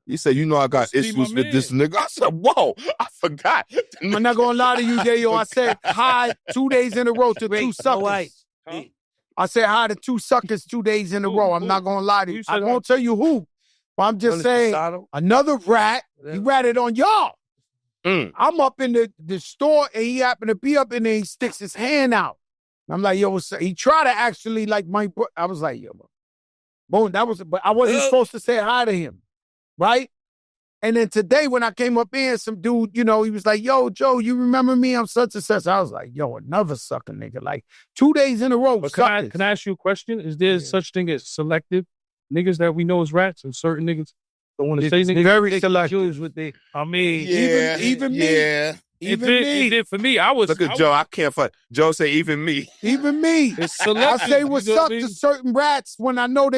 He said, "You know I got issues with this nigga." I said, "Whoa, I forgot." I'm not gonna lie to you, Yayo. I said hi 2 days in a row to two suckers. I said hi to 2 suckers 2 days in a row. I'm not gonna lie to you. I won't tell you who, but I'm just saying another rat. He ratted on y'all. I'm up in the store and he happened to be up in there. He sticks his hand out. I'm like, yo, what's up? He tried to actually like I was like, yo, boom, but I wasn't supposed to say hi to him, right? And then today when I came up in, some dude, he was like, yo, Joe, you remember me? I'm such and such. I was like, yo, another sucker nigga. Like 2 days in a row. But can I ask you a question? Is there such thing as selective niggas that we know as rats and certain niggas don't want to say niggas? Very selective. Even me. Even me. It did for me. Look at Joe. I can't fight. Joe say even me. Even me. It's selective. I say what's up to certain rats when I know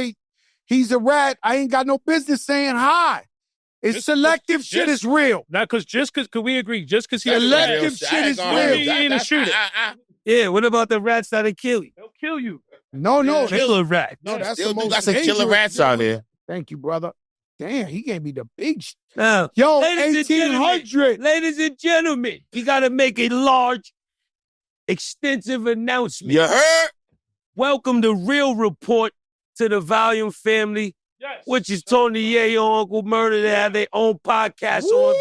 he's a rat. I ain't got no business saying hi. It's selective shit is real. Not just because, could we agree? Just because he's selective shit is real. He ain't a shooter. Yeah, what about the rats that'll kill you? They'll kill you. No. Killer rat. No, that's Still the most got some killer rats out there. Thank you, brother. Damn, he gave me the big Now, Yo, ladies 1800. Ladies and gentlemen, we got to make a large, extensive announcement. You heard? Welcome to Real Report to the Volume family, which is Tony Yayo and Uncle Murda. They have their own podcast on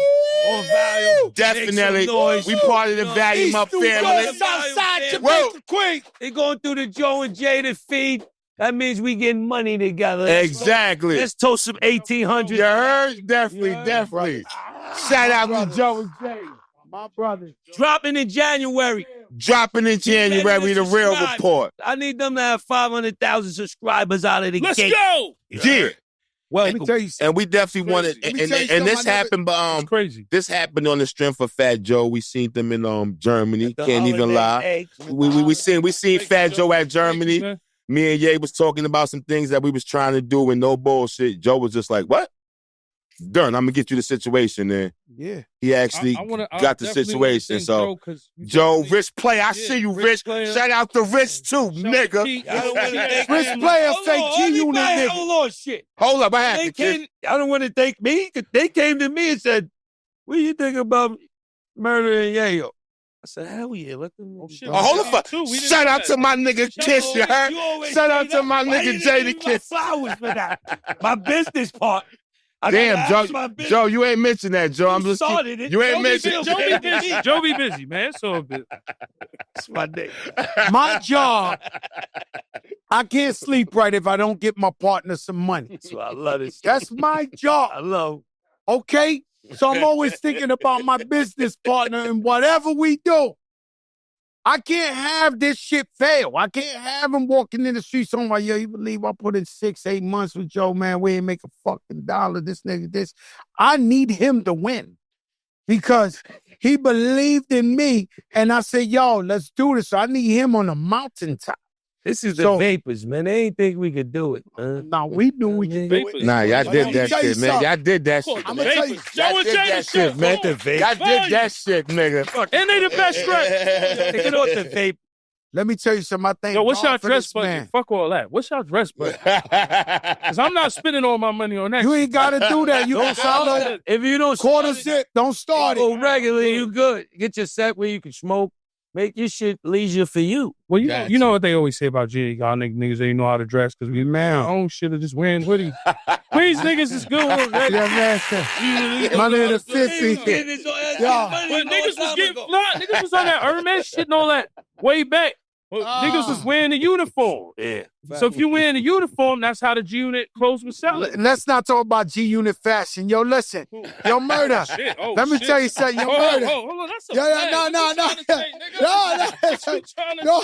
Volume. Definitely. We part of the Volume Up family. Southside Jamaica Queen. They going through the Joe and Jada feed. That means we getting money together. Exactly. Let's toast some 1800. You heard? Definitely. Shout out to Joe and Jada. My brother. Dropping in January. The Real Report. I need them to have 500,000 subscribers out of the gate. Let's go. Yeah. Well, let me tell you something. And we definitely wanted, and this happened, but crazy. This happened on the strength of Fat Joe. We seen them in Germany. Can't even lie. We seen Fat Joe at Germany. Me and Ye was talking about some things that we was trying to do and no bullshit. Joe was just like, what? Done. I'm going to get you the situation, man. Yeah. He actually got the situation. So, Joe, Rich Play, I see you, Rich. Shout out to Rich, too, nigga. Rich Player say G-Unit, nigga. Hold on, shit. Hold up, what happened, kid? I don't want to thank me. They came to me and said, what do you think about Murda and Yayo? I said, hell yeah, let them. Hold up. Shout out to my nigga Kiss, you heard? Shout out to my nigga Jadakiss. Flowers for that. My business part. Damn, Joe, you ain't mentioned that, Joe. I'm just started it. You ain't mentioned. Joe be busy, man. So it's my day. My job. I can't sleep right if I don't get my partner some money. So I love this. That's my job. I love. Okay? So I'm always thinking about my business partner and whatever we do. I can't have this shit fail. I can't have him walking in the streets talking about, yo, you believe I put in 6-8 months with Joe, man, we ain't make a fucking dollar, this nigga, this. I need him to win because he believed in me and I said, yo, let's do this. So I need him on the mountaintop. This is the Vapors, man. They ain't think we could do it. Nah, we knew we could do it. Nah, y'all did that shit, man. Y'all did that shit. I'm going to tell you. Joe and Jada shit, man. Y'all did that shit, nigga. And they the best track. Get off the vape. Let me tell you something. I think. Yo, what's y'all dress budget? Fuck all that. What's y'all dress budget? Because I'm not spending all my money on that. You ain't got to do that. You don't start if you don't quarter sip, don't start it. Regularly, you good. Get your set where you can smoke. Make your shit leisure for you. Well, you know what they always say about G. Y'all niggas, they know how to dress because we our own shit are just wearing hoodies. Queens niggas is good. Yeah, man. Money in the 50. But niggas was getting fly. Niggas was on that Hermes shit and all that way back. Niggas was wearing the uniform. Yeah. So if you wearing the uniform, that's how the G-Unit clothes was selling. Let's not talk about G-Unit fashion. Yo, listen. Yo, Murda. Let me tell you something. Yo, Murda. Hold on. That's a No.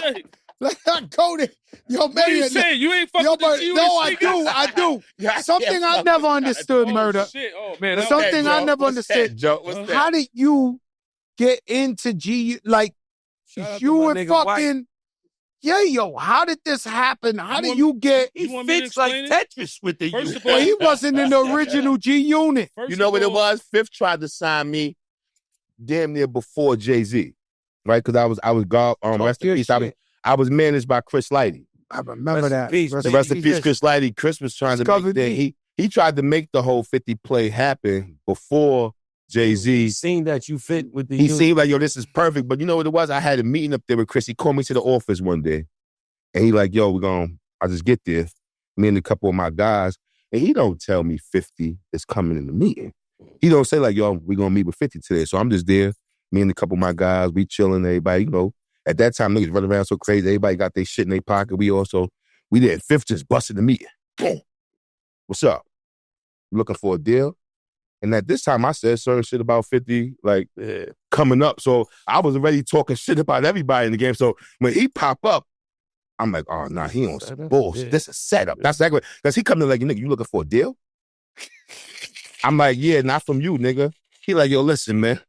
Let's not go there. Yo, what are you saying? You ain't fucking with the G-Unit. No, I do. Something I never understood, Murda. Man, something I never understood. How did you get into G? Like, you and fucking... Yeah, yo, how did this happen? How did you get... He fits like Tetris with the First of well, he wasn't in the original G-Unit. You know what it was? Fifth tried to sign me damn near before Jay-Z, right? Because I was rest in peace. I was managed by Chris Lighty. I remember that. Rest in peace, Chris Lighty. Chris was trying to make that. He tried to make the whole 50 play happen before Jay-Z. He seen that you fit with the He seemed like, yo, this is perfect. But you know what it was? I had a meeting up there with Chris. He called me to the office one day. And he like, yo, I just get there, me and a couple of my guys, and he don't tell me 50 is coming in the meeting. He don't say like, yo, we gonna meet with 50 today. So I'm just there, me and a couple of my guys, we chilling, everybody, at that time, niggas running around so crazy, everybody got their shit in their pocket. We there, Fifth just busted the meeting. Boom. What's up? Looking for a deal? And at this time, I said certain shit about 50, coming up. So I was already talking shit about everybody in the game. So when he pop up, I'm like, oh, nah, he on some bullshit. This is setup. That's exactly, because he come in like, nigga, you looking for a deal? I'm like, yeah, not from you, nigga. He like, yo, listen, man.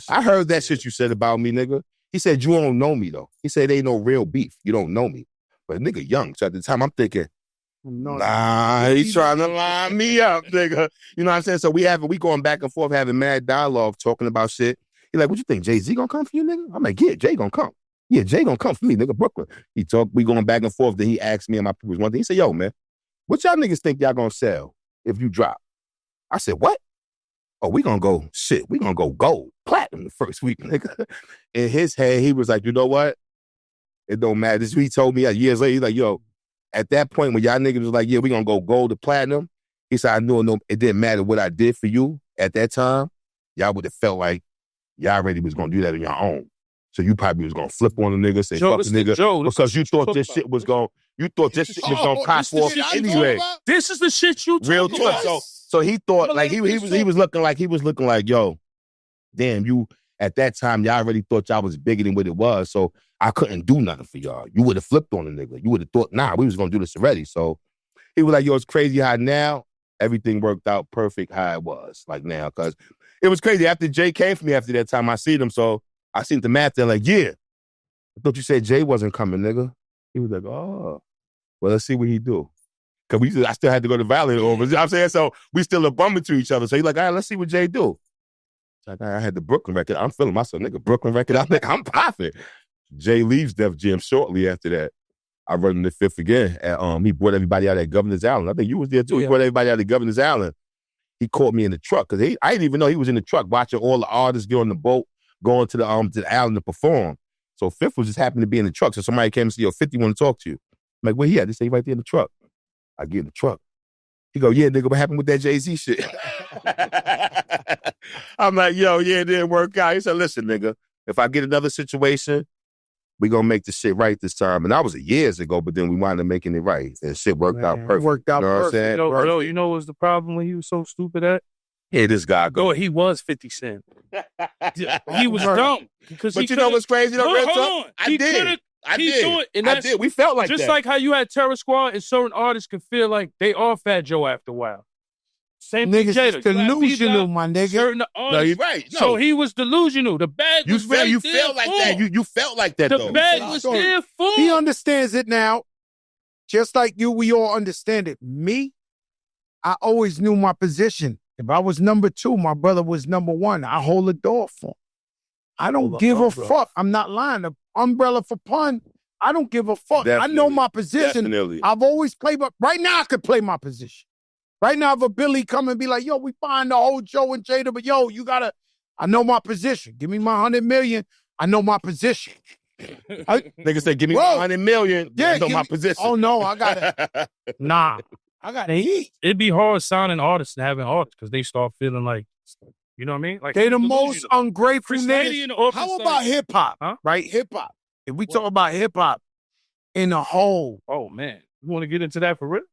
I heard that shit you said about me, nigga. He said, you don't know me, though. He said, ain't no real beef. You don't know me. But nigga young. So at the time, I'm thinking, nah, he's trying to line me up, nigga. You know what I'm saying? So we going back and forth, having mad dialogue, talking about shit. He like, what you think, Jay-Z gonna come for you, nigga? I'm like, yeah, Jay gonna come. Yeah, Jay gonna come for me, nigga, Brooklyn. We going back and forth. Then he asked me and my peoples one thing. He said, yo, man, what y'all niggas think y'all gonna sell if you drop? I said, what? Oh, we gonna go gold, platinum the first week, nigga. In his head, he was like, you know what? It don't matter. This is what he told me years later. He's like, yo, at that point when y'all niggas was like, yeah, we gonna go gold to platinum, he said, I knew it didn't matter what I did for you at that time. Y'all would have felt like y'all already was gonna do that on your own. So you probably was gonna flip on the nigga, say fuck the nigga, because you thought this shit was gonna cost for anyway. This is the shit you real talking about. So he thought like he was looking like, yo, damn, you at that time y'all already thought y'all was bigger than what it was. So I couldn't do nothing for y'all. You would have flipped on the nigga. You would have thought, nah, we was gonna do this already. So he was like, yo, it's crazy how now everything worked out perfect how it was like now, because it was crazy. After Jay came for me after that time, I seen him. So I seen the math there like, yeah, I thought you said Jay wasn't coming, nigga. He was like, oh, well, let's see what he do. Because I still had to go to Valley over. You know what I'm saying? So we still a bumping to each other. So he's like, all right, let's see what Jay do. It's like, I had the Brooklyn record. I'm feeling myself, nigga, Brooklyn record. I'm like, I'm popping. Jay leaves Def Jam shortly after that. I run in the Fifth again. He brought everybody out at Governor's Island. I think you was there too. Yeah. He brought everybody out at Governor's Island. He caught me in the truck because I didn't even know he was in the truck watching all the artists get on the boat, going to the island to perform. So Fifth was just happened to be in the truck. So somebody came and said, yo, 50 want to talk to you. I'm like, where he at? They say right there in the truck. I get in the truck. He go, yeah, nigga, what happened with that Jay-Z shit? I'm like, yo, yeah, it didn't work out. He said, listen, nigga, if I get another situation, we gonna make the shit right this time. And that was years ago, but then we wound up making it right. And shit worked out perfect. Worked out perfect. You know what I'm saying? You know what was the problem when he was so stupid at? Yeah, this guy go. He was 50 Cent. He was dumb. But you know what's crazy though, real talk? I did. We felt like just that. Like how you had Terror Squad and certain artists could feel like they are Fat Joe after a while. Same thing, Niggas is delusional, my nigga. Certain artists. No, you're right. No. So he was delusional. The bag was right you there. Felt like that. You felt like that, though. The bag was there full. He understands it now. Just like you, we all understand it. Me, I always knew my position. If I was number 2, my brother was number 1. I hold the door for him. I don't give a fuck. I'm not lying. The umbrella for pun, I don't give a fuck. Definitely. I know my position. Definitely. I've always played, but right now I could play my position. Right now, if a Billy come and be like, yo, we find the whole Joe and Jada, but yo, I know my position. Give me my 100 million. I know my position. Nigga say, give me 100 million. Yeah, I know my position. Oh, no, I got it. Nah, I got to eat. It'd be hard signing artists and having artists because they start feeling like, you know what I mean? Like they the most ungrateful niggas. How about hip-hop, huh? Right? Hip-hop. If we talk about hip-hop in a whole. Oh, man. You want to get into that for real?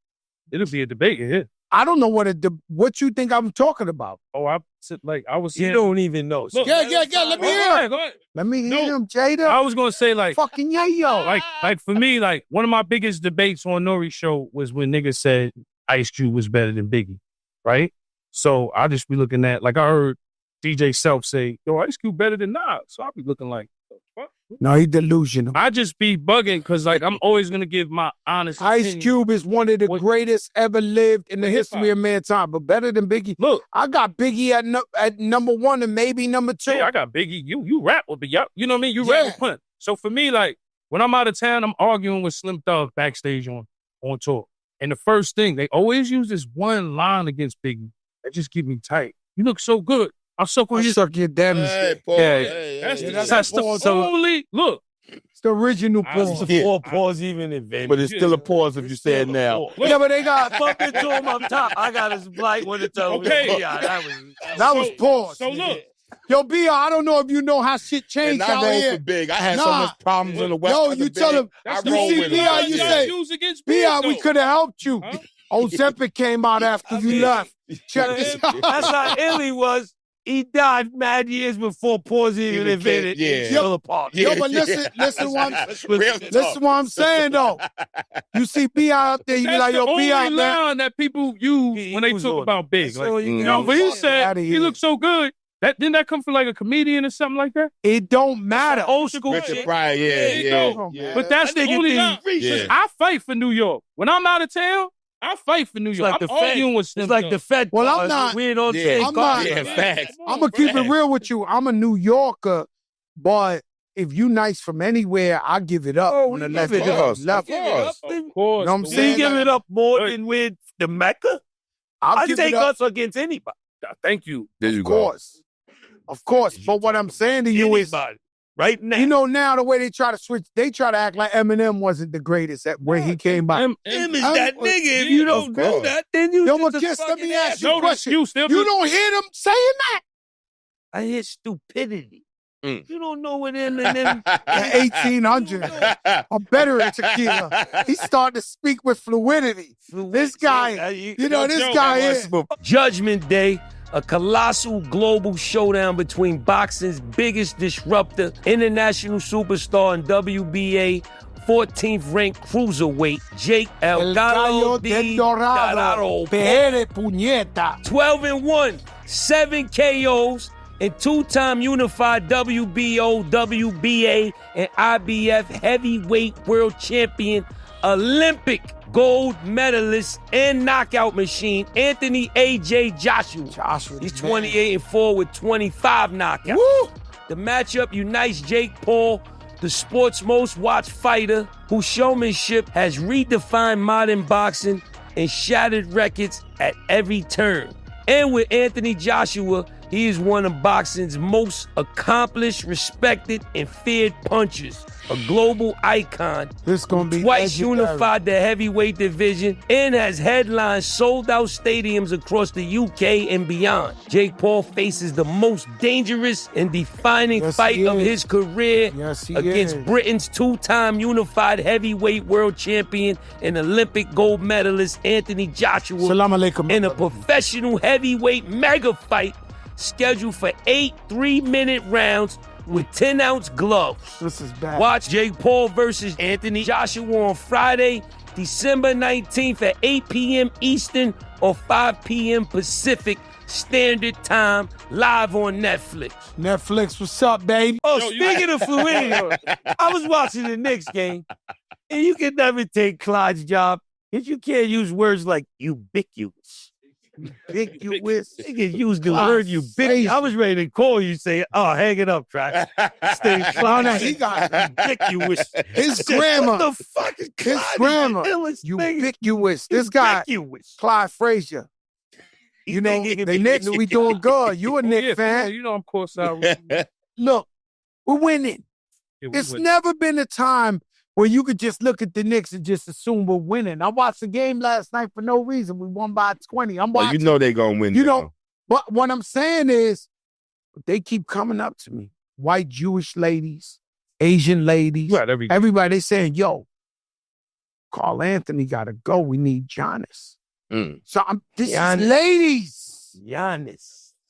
It'll be a debate here. I don't know what you think I'm talking about. Oh, I was. You don't even know. Look, yeah. Let me hear him. Let me hear him, Jada. I was gonna say like fucking Yayo. Like for me, like one of my biggest debates on N.O.R.E show was when niggas said Ice Cube was better than Biggie, right? So I just be looking at like I heard DJ Self say, "Yo, Ice Cube better than Nas." So I'll be looking like, what? No, he delusional. I just be bugging because like I'm always gonna give my honest Ice opinion. Cube is one of the greatest ever lived in the history of mankind, but better than Biggie. Look, I got Biggie at number 1 and maybe number 2. Yeah, I got Biggie. You rap with Biggie. You know what I mean? You rap with Pun. So for me, like when I'm out of town, I'm arguing with Slim Thug backstage on tour. And the first thing, they always use this one line against Biggie. That just keep me tight. You look so good. I'll suck on suck your damn That's the only look. It's the original pause. Before pause even invented. But it's still a pause if you say it now. Yeah, but they got fucking to him up top. I got his blight when it told me. Okay. that was pause. So look. Yo, B.I., I don't know if you know how shit changed And I out roll here. for Big. I had so much problems on the West. Yo, you tell him. I You roll see, with B.I., him. you say, B.I., we could have helped you. Huh? Ozempic came out after you left. Check this out. That's how ill he was. He died mad years before pause even invented. Yeah. Still apart. Yo, but listen what I'm saying, though. You see B.I. out there, you be like, yo, That's the B.I., only man. line that people use when they talk about Big. Like, you no, but he said Outta he here. looked so good. Didn't that come from like a comedian or something like that? It don't matter. Old school Richard shit. Pryor, Yeah. yeah. But that's the That nigga only think line. Yeah. I fight for New York. When I'm out of town, I fight for New It's York. like I'm the Fed. arguing with Snoop It's like Dogg. the Fed. Well, I'm cars. not- We don't Yeah. say I'm not- Yeah, facts. I'm going to keep it real with you. I'm a New Yorker, but if you nice from anywhere, I give it up Oh, on the we left give it up. level. Of course. Of course. You know what I'm the So saying? you give it up more than with the Mecca? I'll I give take it up. us against anybody. Thank you. There you Of go. course. Of course. But what I'm saying to you is, Anybody. Right now. you know, now the way they try to switch, they try to act like Eminem wasn't the greatest at where he came by. him is that nigga. If yeah, you don't of do course. that, then you Yo, just but a Kiss, let me fucking ask you a asshole. question. excuse. You don't hear them saying that? I hear stupidity. Mm. You don't know what Eminem. The 1800s. Or better at tequila. He started to speak with fluidity. This guy, you know, this Joe, guy is. Judgment Day, a colossal global showdown between boxing's biggest disruptor, international superstar and WBA 14th ranked cruiserweight, Jake El Gallo del Dorado. Pere puñeta. 12-1, 7 KOs, and two-time unified WBO, WBA, and IBF heavyweight world champion, Olympic gold medalist, and knockout machine, Anthony A.J. Joshua. He's 28-4 with 25 knockouts. Woo! The matchup unites Jake Paul, the sport's most watched fighter, whose showmanship has redefined modern boxing and shattered records at every turn. And with Anthony Joshua, he is one of boxing's most accomplished, respected, and feared punchers. A global icon, This gonna be twice legendary. unified the heavyweight division and has headlined sold-out stadiums across the UK and beyond. Jake Paul faces the most dangerous and defining Yes, fight he of is. his career Yes, he against is. Britain's two-time unified heavyweight world champion and Olympic gold medalist Anthony Joshua Salam alaikum. in a professional heavyweight mega fight scheduled for 8 3-minute rounds with 10-ounce gloves. This is bad. Watch Jake Paul versus Anthony Joshua on Friday, December 19th at 8 p.m. Eastern or 5 p.m. Pacific Standard Time, live on Netflix. Netflix, what's up, baby? Oh, speaking of fluidity, I was watching the Knicks game, and you can never take Clyde's job if you can't use words like ubiquitous. Ubiquitous. You can use the word ubiquitous. I was ready to call you, say, oh, hang it up, track. Stay Oh, no, he got ubiquitous. his grammar. What the fuck is His Clyde? grammar. Ubiquitous. Ubiquitous. This guy, Ubiquitous. Clyde Frazier. You know, the Knicks, we doing good. You a Knicks Yeah, fan. you know I'm course out. Look, we're winning. It's never been a time where you could just look at the Knicks and just assume we're winning. I watched the game last night for no reason. We won by 20. I'm Well, watching. you know they gonna win. You though. know, but what I'm saying is, they keep coming up to me. White Jewish ladies, Asian ladies, Right, everybody, they saying, yo, Carl Anthony gotta go. We need Giannis. Mm. So this Giannis. is ladies.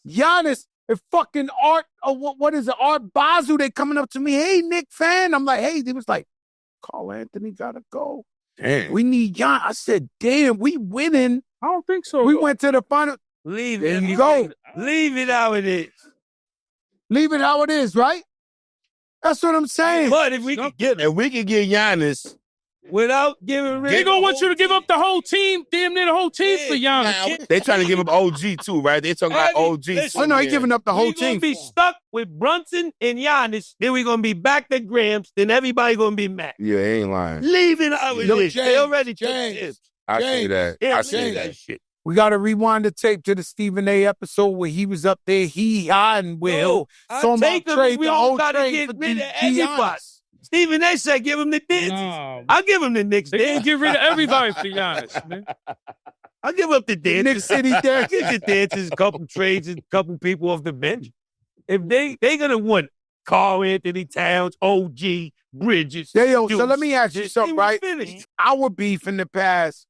Giannis. And fucking Art, what is it? Art Basel, they coming up to me, hey, Nick fan. I'm like, hey, they was like, Carl Anthony gotta go. Damn. We need Giannis. I said, damn, we winning. I don't think so. We went to the final. Leave There it. you go. Leave it how it is. Leave it how it is, right? That's what I'm saying. But if we can get him If we can get Giannis, without giving They gonna want you to give up the whole team, damn near the whole team for Giannis. they trying to give him OG too, right? They talking about OG. listen, Oh, no, he Yeah. giving up the whole we gonna team. be stuck with Brunson and Giannis. Then we gonna be back to Grams. Then everybody gonna be mad. Yeah, he ain't lying. Leave it how it Yo, is. They James, already took James. it. I see that. Yeah, I see leave that. that shit. We got to rewind the tape to the Stephen A. episode where he was up there, I and Will. I Talking take about them. trade We the all whole gotta trade get for rid of Giannis. everybody. Stephen A said give him the dances. Nah, I'll give him the Knicks they dance. can't get rid of everybody, to be honest, man. I'll give up the dances. Knicks City dance. Get the dances, a couple trades, and a couple people off the bench. If they gonna want Carl Anthony Towns, OG, Bridges. So Deuce, let me ask you something, right? Finished. Our beef in the past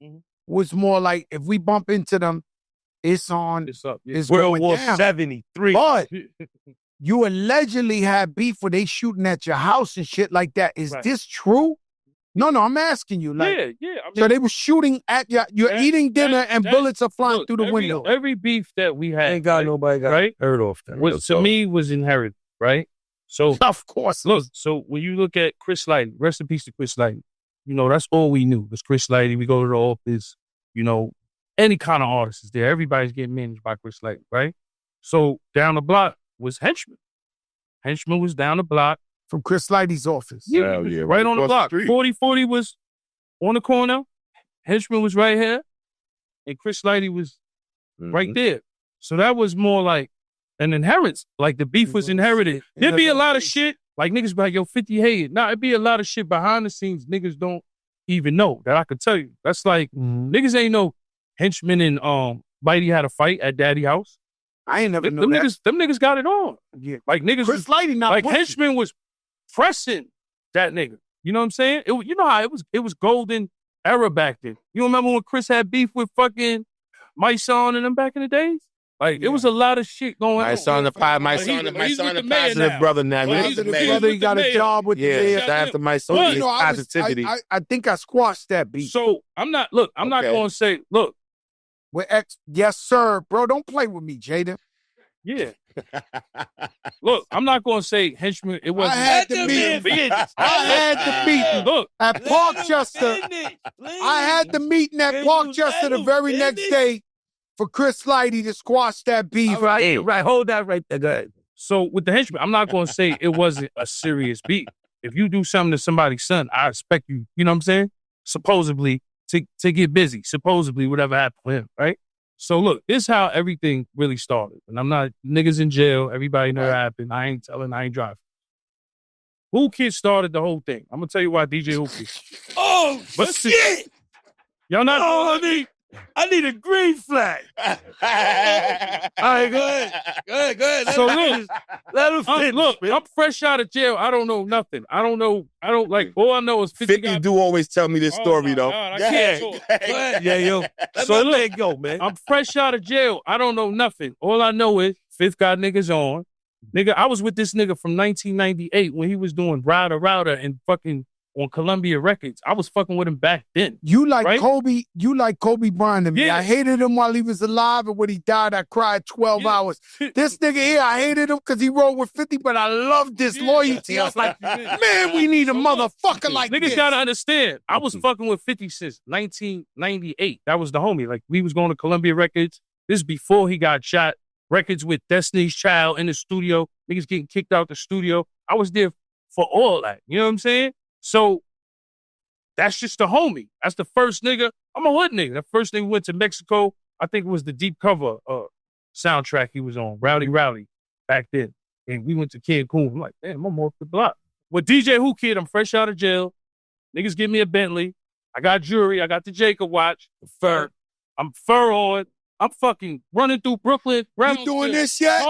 was more like if we bump into them, it's on. It's up. Yeah. It's World going War down. 73. But you allegedly had beef where they shooting at your house and shit like that. Is Right. this true? No, I'm asking you. Like, yeah. I mean, so they were shooting at you. You're eating dinner and that- bullets are flying look, through the window. Every beef that we had, Ain't got right, nobody got right? hurt off that. Was, to me, was inherited, right? So Of course. look, so when you look at Chris Lighty, rest in peace to Chris Lighty. You know, that's all we knew was Chris Lighty. We go to the office, you know, any kind of artist is there. Everybody's getting managed by Chris Lighty, right? So down the block was Henchman. Henchman was down the block. From Chris Lighty's office. Hell yeah, right on the across block. street. 40 was on the corner. Henchman was right here. And Chris Lighty was right there. So that was more like an inheritance. Like the beef was inherited. There'd be a lot of shit. Like niggas be like, yo, 50 hated. Nah, it'd be a lot of shit behind the scenes niggas don't even know that I could tell you. That's like, niggas ain't know Henchman and Lighty had a fight at Daddy house. I ain't never Them known that. niggas got it on. Yeah. Like niggas Chris Lighty not like pushing. Henchman was pressing that nigga. You know what I'm saying? You know how it was golden era back then. You remember when Chris had beef with fucking my son and them back in the days? Like it was a lot of shit going on. My son, the positive brother now. Well, He's he's the with mayor. Brother, he got a mayor. job with the Yeah, mayor. shout out to my son. But, His You know, positivity. I think I squashed that beef. So I'm not Okay. going to say, look, With yes, sir. Bro, don't play with me, Jada. yeah. Look, I'm not going to say Henchman, it wasn't. I had to meet I had to meet Look, at Parkchester. I had the meeting at Parkchester the very next day for Chris Lighty to squash that beef. All right, right. Hold that right there. Go ahead. so with the Henchman, I'm not going to say it wasn't a serious beef. If you do something to somebody's son, I expect you, you know what I'm saying? Supposedly to get busy, supposedly whatever happened to him, right? So look, this is how everything really started. And I'm not, niggas in jail, everybody know what happened. I ain't telling, I ain't driving. Whoo Kid started the whole thing. I'm going to tell you why DJ Whoo Kid. Oh, But shit. Y'all not, I need a green flag. All right, go ahead. So look, Let him finish. look, I'm fresh out of jail. I don't know nothing. I don't like, all I know is 50 50 do always tell me this story, though. God, I Go can't ahead. talk. Go ahead, yeah, yo. Let So my man go, man. I'm fresh out of jail. I don't know nothing. All I know is Fifth got niggas on. Nigga, I was with this nigga from 1998 when he was doing Router and fucking on Columbia Records. I was fucking with him back then. You like Right? Kobe, you like Kobe Bryant to me. Yeah. I hated him while he was alive, and when he died, I cried 12 hours. This nigga here, I hated him because he rolled with 50, but I loved this loyalty. I was like, man, we need a motherfucker like Niggas this. gotta understand. I was fucking with 50 since 1998. That was the homie. Like, we was going to Columbia Records. This is before he got shot. Records with Destiny's Child in the studio. Niggas getting kicked out the studio. I was there for all that. You know what I'm saying? So that's just the homie. That's the first nigga. I'm a hood nigga. The first nigga went to Mexico. I think it was the Deep Cover soundtrack he was on, Rowdy back then. And we went to Cancun. I'm like, damn, I'm off the block. With DJ Whoo Kid, I'm fresh out of jail. Niggas give me a Bentley. I got jewelry. I got the Jacob watch. Fur. I'm fur on. I'm fucking running through Brooklyn. You doing this yet?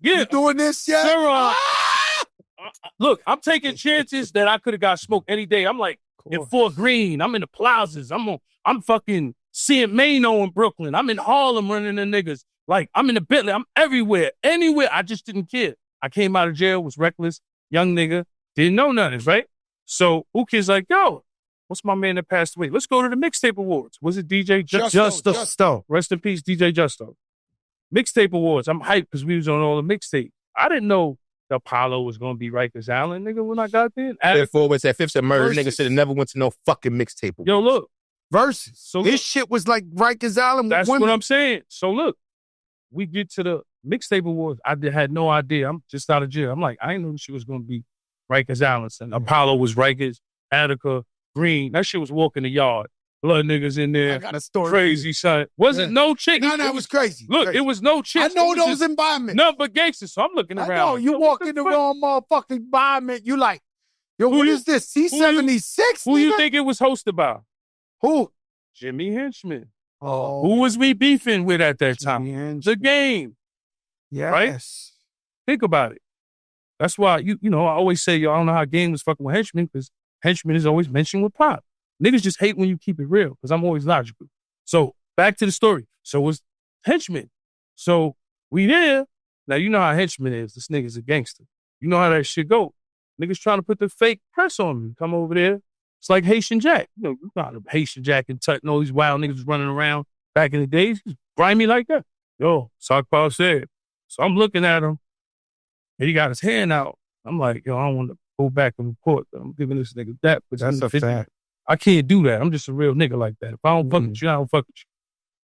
You doing this yet? Sir, look, I'm taking chances that I could have got smoked any day. I'm like in Fort Greene. I'm in the plazas. I'm fucking seeing Mano in Brooklyn. I'm in Harlem running the niggas. Like, I'm in the Bentley. I'm everywhere. Anywhere. I just didn't care. I came out of jail, was reckless, young nigga, didn't know nothing, right? So Whoo Kid's like, yo, what's my man that passed away? Let's go to the Mixtape Awards. Was it DJ Justo? Rest in peace, DJ Justo. Mixtape Awards. I'm hyped because we was on all the mixtape. I didn't know the Apollo was going to be Rikers Island, nigga, when I got there. Fifth said murder. Nigga should have never went to no fucking mixtape. Yo, look. Versus. So His look, shit was like Rikers Island with that's women. what I'm saying. So look, we get to the Mixtape Awards. I had no idea. I'm just out of jail. I'm like, I didn't know she was going to be Rikers Island. And Apollo was Rikers, Attica, Green. That shit was walking the yard. Blood niggas in there. I got a story. Crazy, son. Wasn't no chick. No, it was crazy. Look, Crazy. it was no chick. I know It was those just environments. nothing but gangsters. So I'm looking I around. know. like, You yo, walk what in the fuck? wrong motherfucking environment, you like, Yo, what is this? C76? Who you think it was hosted by? Who? Jimmy Henchman. Oh. Who was we beefing with at that time? The Game. Yes. Right? Think about it. That's why, you know, I always say, yo, I don't know how Game was fucking with Henchman, because Henchman is always mentioned with Pop. Niggas just hate when you keep it real, because I'm always logical. So, back to the story. So, it was Henchman. So, we there. Now, you know how Henchman is. This nigga's a gangster. You know how that shit go. Niggas trying to put the fake press on me. Come over there. It's like Haitian Jack. You know Haitian Jack and Tut and all these wild niggas running around back in the days. He's grimy like that. Yo, Sockpaw said. So I'm looking at him, and he got his hand out. I'm like, yo, I don't want to go back and report. I'm giving this nigga that. That's a fact. I can't do that. I'm just a real nigga like that. If I don't fuck with you, I don't fuck with you.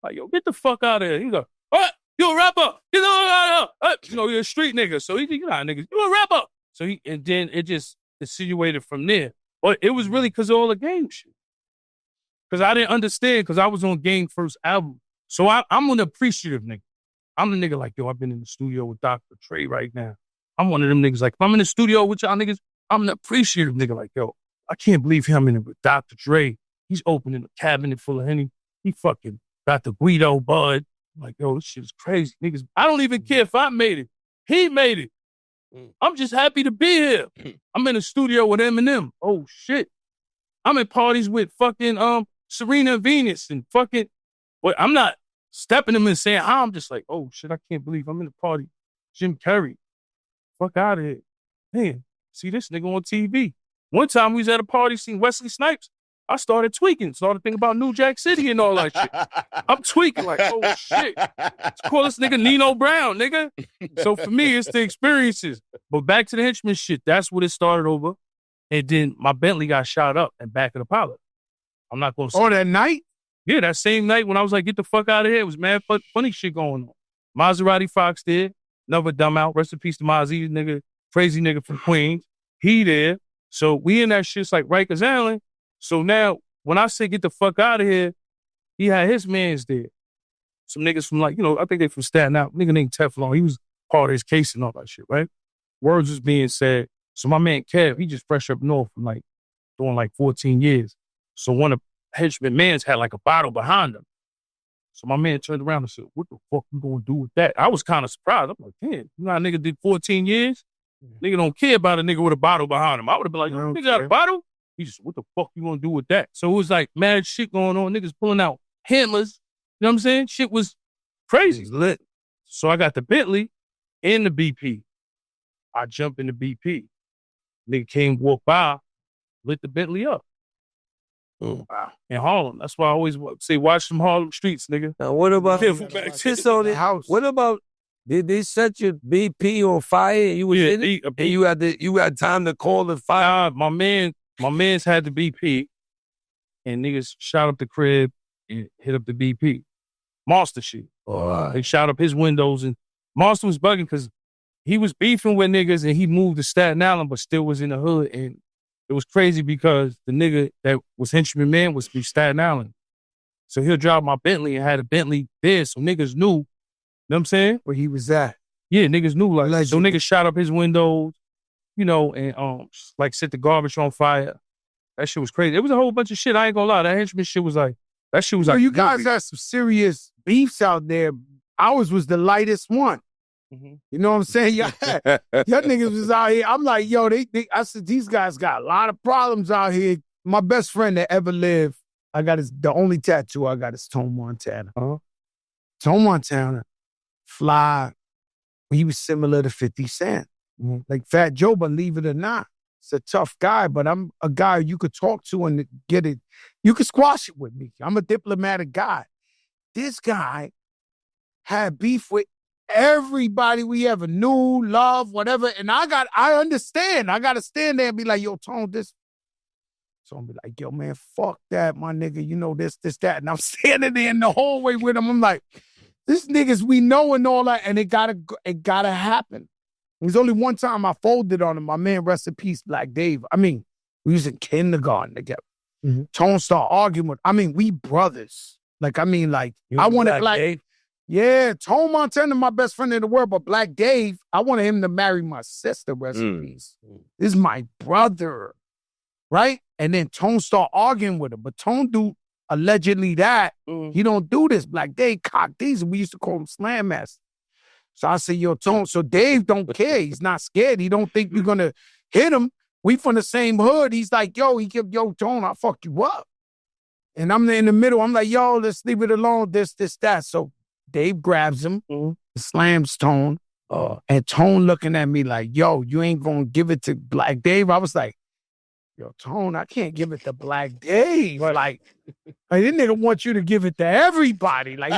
Like, yo, get the fuck out of here. He's like, what? You a rapper? You know, you're a street nigga. So he, you know, niggas, you a rapper. So and then it just insinuated from there. But it was really because of all the Game shit. Because I didn't understand, because I was on Game first album. So I'm an appreciative nigga. I'm the nigga like, yo, I've been in the studio with Dr. Dre right now. I'm one of them niggas like, if I'm in the studio with y'all niggas, I'm an appreciative nigga like, yo, I can't believe him in it with Dr. Dre. He's opening a cabinet full of Henny. He fucking got the Guido bud. I'm like, yo, this shit is crazy. Niggas, I don't even care if I made it. He made it. I'm just happy to be here. I'm in the studio with Eminem. Oh, shit. I'm at parties with fucking Serena Venus and fucking, but I'm not stepping them and saying, I'm just like, oh, shit, I can't believe I'm in the party. Jim Carrey. Fuck out of here. Man, see this nigga on TV. One time we was at a party, seen Wesley Snipes. I started tweaking, started thinking about New Jack City and all that shit. I'm tweaking like, oh, shit. Let's call this nigga Nino Brown, nigga. So for me, it's the experiences. But back to the Henchman shit, that's what it started over. And then my Bentley got shot up in back of the pilot. I'm not going to say. Oh, that night? Yeah, that same night when I was like, get the fuck out of here. It was mad funny shit going on. Maserati Fox there. Another dumb out. Rest in peace to Mozzie, nigga. Crazy nigga from Queens. He there. So we in that shit's like Rikers Island. So now, when I say get the fuck out of here, he had his mans there. Some niggas from like, you know, I think they from Staten Island. Nigga named Teflon. He was part of his case and all that shit, right? Words was being said. So my man Kev, he just fresh up north from like doing like 14 years. So one of Henchman mans had like a bottle behind him. So my man turned around and said, what the fuck you gonna do with that? I was kind of surprised. I'm like, damn, you know how a nigga did 14 years? Nigga don't care about a nigga with a bottle behind him. I would have been like, nigga got a bottle? He just, what the fuck you gonna do with that? So it was like mad shit going on. Niggas pulling out hammers. You know what I'm saying? Shit was crazy. It was lit. So I got the Bentley and the BP. I jump in the BP. Nigga came, walked by, lit the Bentley up. Wow. In Harlem. That's why I always say, watch some Harlem streets, nigga. Now, what about Piss on the house? What about, did they set your BP on fire and you was in it? And you had time to call the fire? My man's had the BP, and niggas shot up the crib and hit up the BP. Monster shit. They shot up his windows, and Monster was bugging because he was beefing with niggas and he moved to Staten Island but still was in the hood. And it was crazy because the nigga that was Henchman man was from Staten Island. So he'll drive my Bentley and had a Bentley there, so niggas knew, you know what I'm saying? Where he was at. Yeah, niggas knew. Like, so niggas shot up his windows, you know, and like set the garbage on fire. That shit was crazy. It was a whole bunch of shit. I ain't gonna lie. That Henchman shit was like, that shit was like. You guys had some serious beefs out there. Ours was the lightest one. Mm-hmm. You know what I'm saying? Y'all niggas was out here. I'm like, yo, I said, these guys got a lot of problems out here. My best friend that ever lived, the only tattoo I got is Tone Montana. Tone Montana, fly. He was similar to 50 Cent. Mm-hmm. Like Fat Joe, believe it or not. It's a tough guy, but I'm a guy you could talk to and get it. You could squash it with me. I'm a diplomatic guy. This guy had beef with everybody we ever knew, loved, whatever. And I understand. I got to stand there and be like, yo, Tone, this. So I'm be like, yo, man, fuck that, my nigga. You know, this, that. And I'm standing there in the hallway with him. I'm like, this niggas we know and all that. And it gotta happen. There's only one time I folded on him. My man, rest in peace, Black Dave. I mean, we was in kindergarten together. Mm-hmm. Tone started arguing with, we brothers. Like, I wanted Black Dave. Yeah, Tone Montana, my best friend in the world, but Black Dave, I wanted him to marry my sister, rest in peace. This is my brother. right? And then Tone start arguing with him. But Tone do allegedly that. He don't do this. Like, they cock these. We used to call him Slam Master. So I say, yo, Tone. So Dave don't care. He's not scared. He don't think we're going to hit him. We from the same hood. He's like, yo, Tone, I'll fuck you up. And I'm in the middle. I'm like, yo, let's leave it alone. This, that. So Dave grabs him, slams Tone. And Tone looking at me like, yo, you ain't going to give it to Black Dave? I was like, yo, Tone, I can't give it to Black Dave. Like this nigga wants you to give it to everybody. Like,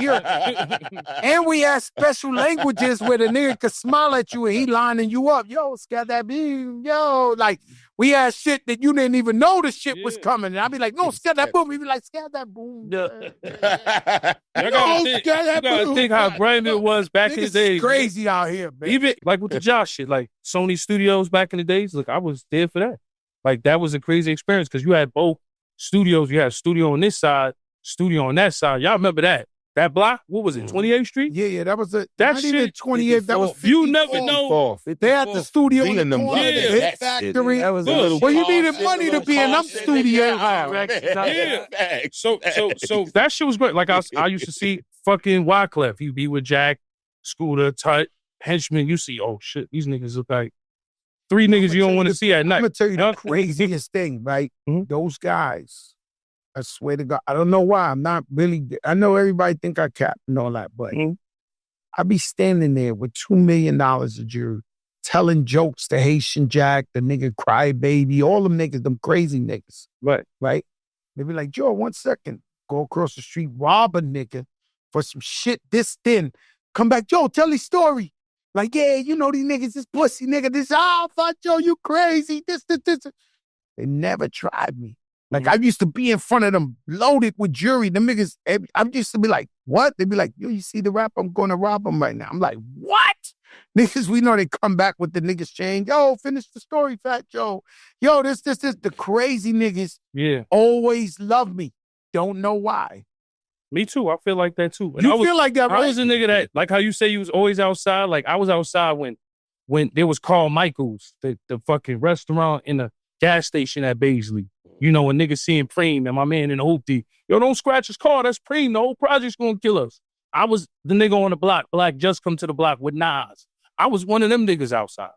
and we had special languages where the nigga could smile at you and he lining you up. Yo, scat that beam. Yo, like, we had shit that you didn't even know the shit was coming. And I'd be like, no, scat that boom. He'd be like, scat that boom. You gotta think how grand it was back in the days. Crazy out here, man. Even like with the Josh shit, like Sony Studios back in the days, look, I was there for that. Like, that was a crazy experience because you had both studios. You had studio on this side, studio on that side. Y'all remember that? That block? What was it, 28th Street? Yeah, that was it. That not shit, even 28th. That was 54. You never know. They had the studio in the corner, the hit factory. That was a little. Well, you needed money to be in them studios. Yeah. So that shit was great. Like, I used to see fucking Wyclef. He'd be with Jack, Scooter, Tut, Henchman. You see, oh shit, these niggas look like three niggas you don't want to see at night. I'm going to tell you the craziest thing, right? Those guys, I swear to God, I don't know why. I'm not really, I know everybody think I cap and all that, but I be standing there with $2 million a jury, telling jokes to Haitian Jack, the nigga Crybaby, all them niggas, them crazy niggas. Right? They be like, Joe, 1 second. Go across the street, rob a nigga for some shit this thin. Come back, Joe, tell his story. Like, yeah, you know these niggas, this pussy nigga, this, fuck Joe, you crazy, this. They never tried me. Like, I used to be in front of them, loaded with jury. The niggas, I used to be like, what? They'd be like, yo, you see the rap? I'm going to rob him right now. I'm like, what? Niggas, we know they come back with the niggas change. Yo, finish the story, Fat Joe. Yo, this. The crazy niggas always love me. Don't know why. Me too. I feel like that too. And you feel like that, right? I was a nigga that, like how you say you was always outside. Like, I was outside when there was Carl Michaels, the fucking restaurant in the gas station at Baisley. You know, when niggas seeing Preem and my man in the hoopty, yo, don't scratch his car. That's Preem. The whole project's gonna kill us. I was the nigga on the block. Black just come to the block with Nas. I was one of them niggas outside.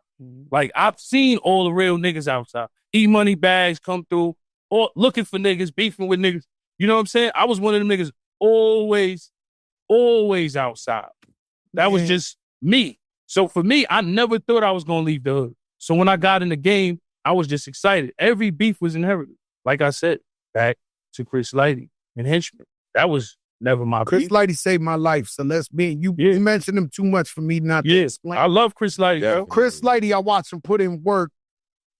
Like, I've seen all the real niggas outside. E-money bags come through, or looking for niggas, beefing with niggas. You know what I'm saying? I was one of them niggas always outside. That was just me. So for me, I never thought I was going to leave the hood. So when I got in the game, I was just excited. Every beef was inherited. Like I said, back to Chris Lighty and Henchman. That was never my Chris beef. Lighty saved my life. So let's be, you mentioned him too much for me not to explain. I love Chris Lighty. Yeah. Chris Lighty, I watched him put in work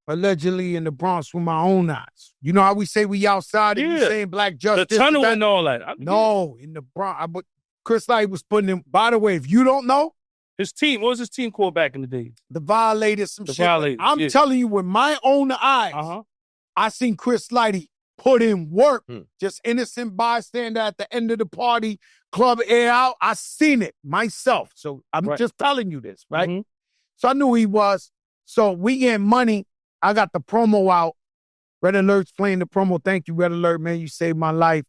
allegedly in the Bronx with my own eyes. You know how we say we outside and you saying black justice? The tunnel and all that. No, in the Bronx. Chris Lighty was putting in, by the way, if you don't know, his team, what was his team called back in the day? The Violators, some The shit. Violators, I'm telling you, with my own eyes, I seen Chris Lighty put in work. Just innocent bystander at the end of the party, club air out. I seen it myself. So I'm just telling you this, right? So I knew who he was. So we getting money. I got the promo out. Red Alert's playing the promo. Thank you, Red Alert, man. You saved my life.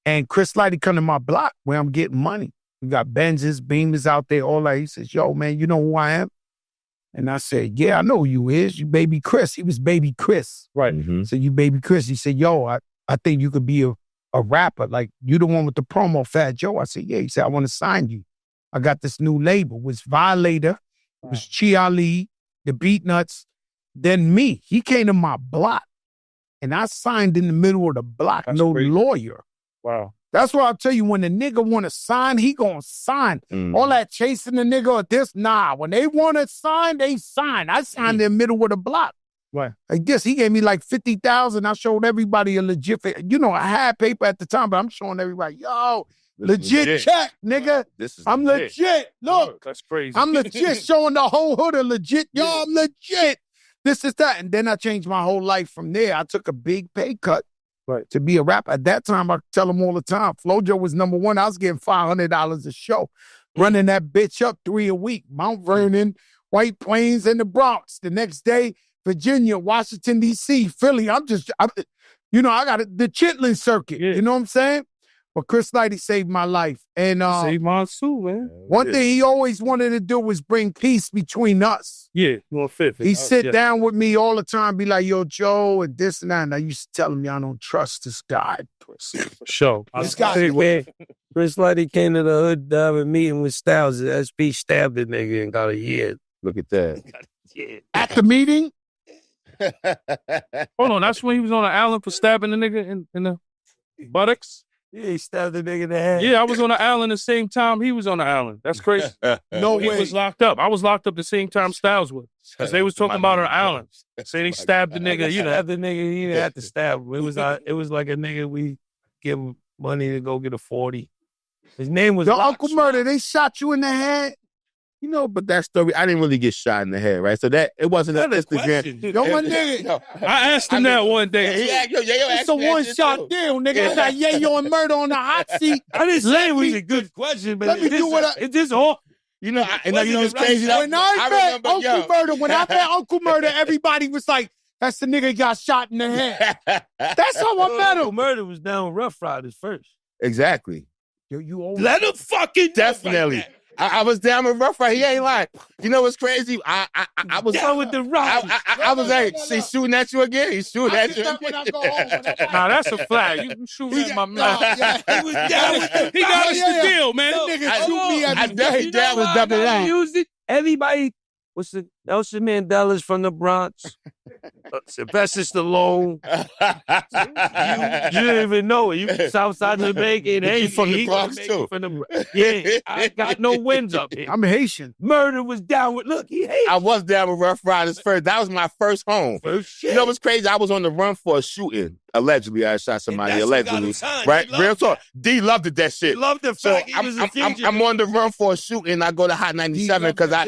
And Chris Lighty come to my block where I'm getting money. We got Benzes, Beamers out there, all that. He says, yo, man, you know who I am? And I said, yeah, I know who you is. You Baby Chris. He was Baby Chris. Right. So you Baby Chris. He said, yo, I think you could be a rapper. Like, you the one with the promo, Fat Joe. I said, yeah. He said, I want to sign you. I got this new label. It was Violator. It was Chi Ali, the Beat Nuts. Then me. He came to my block. And I signed in the middle of the block. That's no crazy. Lawyer. Wow. That's why I'll tell you, when the nigga want to sign, he gonna sign. All that chasing the nigga or this, nah. When they want to sign, they sign. I signed in the middle of the block. Right. Like this, he gave me like 50,000. I showed everybody a legit, I had paper at the time, but I'm showing everybody, yo, legit check, nigga. I'm legit. Look. That's crazy. I'm legit, showing the whole hood a legit, yo, I'm legit. This is that. And then I changed my whole life from there. I took a big pay cut. Right. To be a rapper. At that time, I tell them all the time, FloJo was number one. I was getting $500 a show, running that bitch up 3 a week. Mount Vernon, White Plains, and the Bronx. The next day, Virginia, Washington, D.C., Philly. I got the Chitlin circuit. Yeah. You know what I'm saying? But Chris Lighty saved my life. And Save mine too, man. one thing he always wanted to do was bring peace between us. Yeah, you on fifth. He sit down with me all the time, be like, yo, Joe, and this and that. And I used to tell him, y'all don't trust this guy. For sure. This guy, Man, Chris Lighty came to the hood diamond meeting with Styles. SP stabbed the nigga and got a year. Look at that. at the meeting, Hold on, that's when he was on the island for stabbing the nigga in the buttocks? Yeah, he stabbed the nigga in the head. Yeah, I was on the island the same time he was on the island. That's crazy. no He way. was locked up. I was locked up the same time Styles was. Because they was talking about on the island. Saying he stabbed the nigga, you know. Stabbed the nigga, he didn't have to stab him. It was like a nigga we give him money to go get a 40. His name was Yo, Lox. Uncle Murda, they shot you in the head. You know, but that story, I didn't really get shot in the head, right? So that, it wasn't an Instagram. Yo, my nigga. No. I asked him that one day. He asked, Yayo It's asked a me that one-shot shit, too. deal, nigga. I got Yayo and Murda on the hot seat. I didn't say it was a good question, but Let me do what I- it's just all. You know, you know what's crazy? When I met remember, Uncle Murda, when I met Uncle Murda, everybody was like, that's the nigga got shot in the head. That's how I met Uncle him. Murda was down with Rough Riders first. Exactly. Yo, you old. Let him fucking Definitely. I was down with Rough Rider. He ain't lying. You know what's crazy? I was down with the Riders. I was like, he's shooting at you again. He's shooting I at get you that when I again. go home. Nah, that's a flag. You can shoot at my mouth. He was down with the He got us the deal, man. nigga shoot me I every definitely day. down with double line. Used it. Everybody. What's the Nelson Mandela's from the Bronx? Sylvester Stallone. You didn't even know it. You Southside Jamaica. You from the Bronx, too. Yeah, I got no wins up here. I'm Haitian. Murder was down with. Look, he hates I was down with Rough Riders first. That was my first home. first shit. You know what's crazy? I was on the run for a shooting. Allegedly, I shot somebody. And that's what got Allegedly, him signed. right? He loved Real talk. D loved it, that He shit. loved the So fact he was a fugitive. I'm on the run for a shooting. I go to Hot 97 because I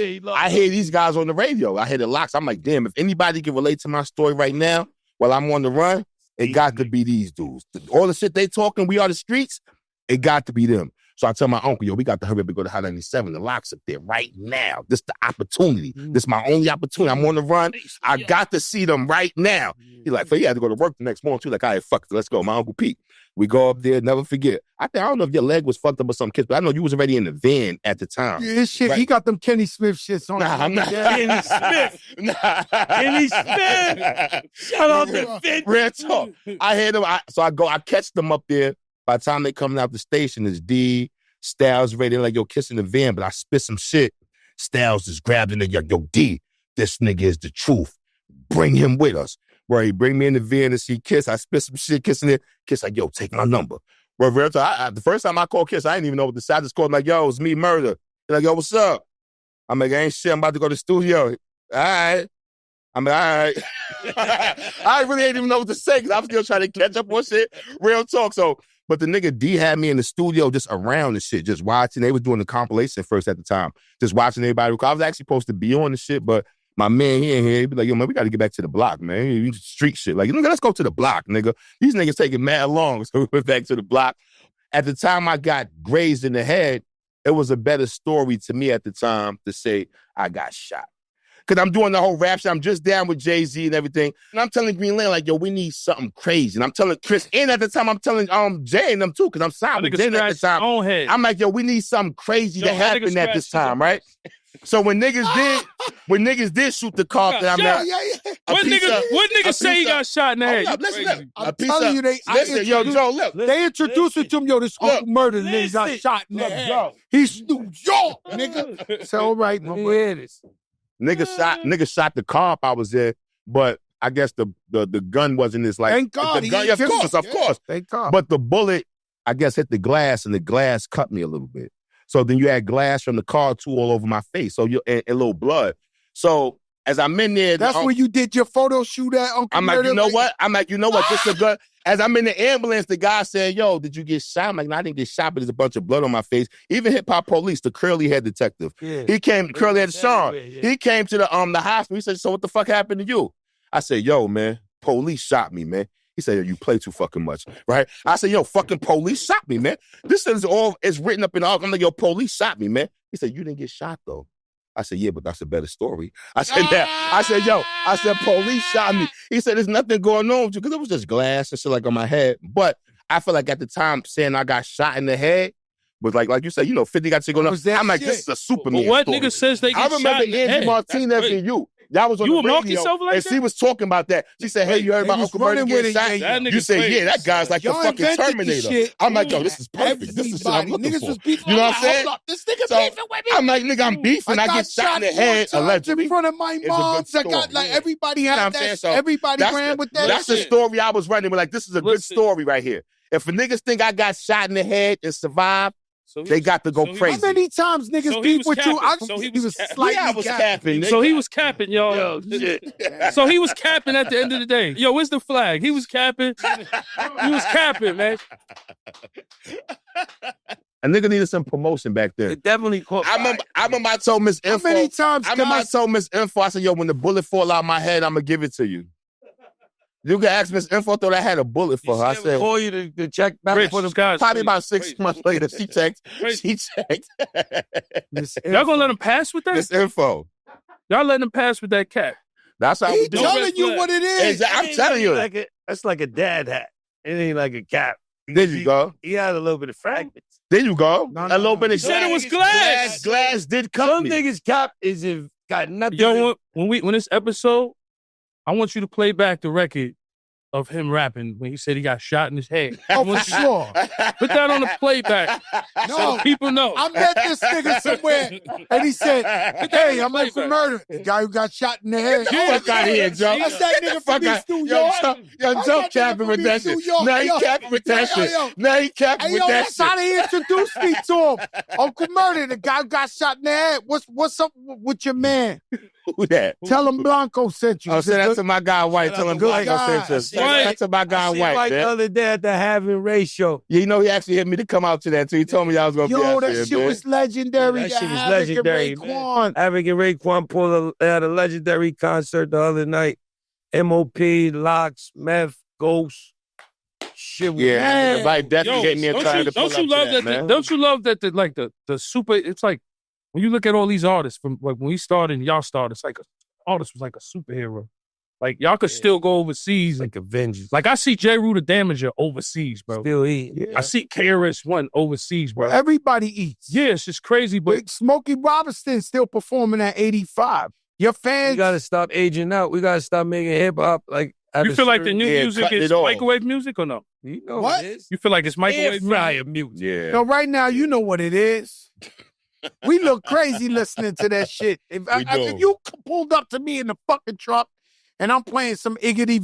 hear these guys on the radio. I hear the locks. I'm like, damn, if anybody can relate to my story right now while I'm on the run, it got to be these dudes. All the shit they talking, we are the streets, it got to be them. So I tell my uncle, yo, we got to hurry up and go to Hot 97. The locks up there right now. This the opportunity. This is my only opportunity. I'm on the run. I got to see them right now. He's like, he had to go to work the next morning too. Like, all right, fuck it, let's go. My Uncle Pete. We go up there, never forget. I don't know if your leg was fucked up or some kids, but I know you was already in the van at the time. Yeah, his shit, Right. he got them Kenny Smith shits on. Nah, I'm not. Kenny Smith. Kenny Smith. Shout out to Finn. Real talk. I hear them. I catch them up there. By the time they coming out the station, it's D, Styles ready, like, yo, kissing the van, but I spit some shit. Styles just grabbed it and yo, D, this nigga is the truth. Bring him with us. Where he bring me in the van to see Kiss. I spit some shit, kissing it. Kiss like, yo, take my number. Well, real talk, the first time I called Kiss, I didn't even know what the side. I just called him like, yo, it's me, Murda. They're like, yo, what's up? I'm like, ain't shit. I'm about to go to the studio. All right. I'm like, all right. I really didn't even know what to say because I'm still trying to catch up on shit. Real talk. So, but the nigga D had me in the studio just around the shit, just watching. They was doing the compilation first at the time, just watching everybody. I was actually supposed to be on the shit, but my man here, he'd be like, yo, man, we got to get back to the block, man. Street shit. Like, nigga, let's go to the block, nigga. These niggas taking mad long. So we went back to the block. At the time I got grazed in the head, it was a better story to me at the time to say I got shot. Because I'm doing the whole rap shit. I'm just down with Jay-Z and everything. And I'm telling Green Lane, like, yo, we need something crazy. And I'm telling Chris, and at the time, I'm telling Jay and them too, because I'm signed with Jay at the time. Own head. I'm like, yo, we need something crazy to happen at this time, right? So when niggas did shoot the car, that I'm at, What nigga say he got shot in the head? Listen, I'm telling you, listen, yo, Joe, look. They introduced it to him, yo, this Uncle Murda nigga got shot in the head. He's New York, nigga. So, all right, my boy. Nigga shot the car up I was there, but I guess the gun wasn't as like. Thank God. The gun, yeah, of course. Thank God. But the bullet, I guess, hit the glass, and the glass cut me a little bit. So then you had glass from the car too all over my face. So and a little blood. So as I'm in there, that's when you did your photo shoot at Uncle I'm like, Murda, you know what? I'm like, you know what? This is good. As I'm in the ambulance, the guy said, yo, did you get shot? I'm like, no, I didn't get shot, but there's a bunch of blood on my face. Even Hip Hop Police, the curly head detective. Yeah. He came, curly head Sean. Yeah. He came to the hospital. He said, so what the fuck happened to you? I said, yo, man, police shot me, man. He said, yo, you play too fucking much, right? I said, yo, fucking police shot me, man. This is all, it's written up in all, I'm like, yo, police shot me, man. He said, you didn't get shot, though. I said, yeah, but that's a better story. I said, police shot me. He said, there's nothing going on with you, because it was just glass and shit like on my head. But I feel like at the time saying I got shot in the head was like you said, 50 got to go up. I'm like, this is a Superman what story. nigga says they get shot in the head? I remember Angie Martinez and you. Y'all was on you the mark radio, yourself like and that? she was talking about that. She said, hey, you heard about Uncle Murda getting shot? You said, yeah, that guy's like the fucking Terminator. I'm like, yo, this is perfect. This is what I'm looking for. You know what I'm saying? This nigga beefing with me. I'm like, nigga, I'm beefing. I get shot in the head, allegedly. In front of my mom. I got, like, everybody had that. So everybody ran with that. That's the story I was running with. Like, this is a good story right here. If a niggas think I got shot in the head and survived, they got to go crazy. How many times niggas beef with you? He was slightly capping. So he was capping, y'all. So he was capping at the end of the day. Yo, where's the flag? He was capping. He was capping, man. A nigga needed some promotion back then. It definitely caught. I remember I told Miss Info. How many times? I told Miss Info, I said, yo, when the bullet fall out my head, I'm gonna give it to you. You can ask Miss Info, thought I had a bullet for her. I said, call you to check back for the guys. Probably about 6 months later, she checked. Y'all gonna let him pass with that? Miss Info. Y'all letting him pass with that cat? That's how he we do telling you what it is. I'm telling you. That's like a dad hat. It ain't like a cap. There you go. He had a little bit of fragments. There you go. No, a little bit of said it was glass. Glass did come. Some niggas cap is if got nothing. Yo, when this episode, I want you to play back the record of him rapping when he said he got shot in his head. Oh, for sure. Put that on the playback. No. So people know. I met this nigga somewhere, and he said, hey, I'm Uncle Murda, the guy who got shot in the head. Fuck out of here, Joe. That's that nigga from East New York. Yo, Joe capping with that shit. Now he capping with that shit. Now he capping with that that's shit. how they introduced me to him. Uncle Murda, the guy who got shot in the head. What's up with your man? Who that? Tell him Blanco sent you. Oh, say that to my guy White. Tell him Blanco sent you. Say that to my guy White. Like the other day at the Having ratio. Yeah, you know, he actually hit me to come out to that too. He told me I was going to be out there. Yo, that shit was legendary. That shit was legendary, man. Havoc and Raekwon pulled a legendary concert the other night. M.O.P., LOX, Meth, Ghost. Shit was everybody definitely hit me and tried to pull up Don't you love that, man. Don't you love that the super, it's like, when you look at all these artists, from like when we started and y'all started, it's like artist was like a superhero. Like y'all could still go overseas. Like Avengers. Like I see J. Rue the Damager overseas, bro. Still eat. Yeah. I see KRS-One overseas, bro. Everybody eats. Yeah, it's just crazy, but Smokey Robinson still performing at 85. Your fans. We gotta stop aging out. We gotta stop making hip hop like. You feel like the new music is microwave music or no? You know what? It is. You feel like it's microwave music? Yeah. No, right now, you know what it is. We look crazy listening to that shit. If you pulled up to me in the fucking truck and I'm playing some iggity,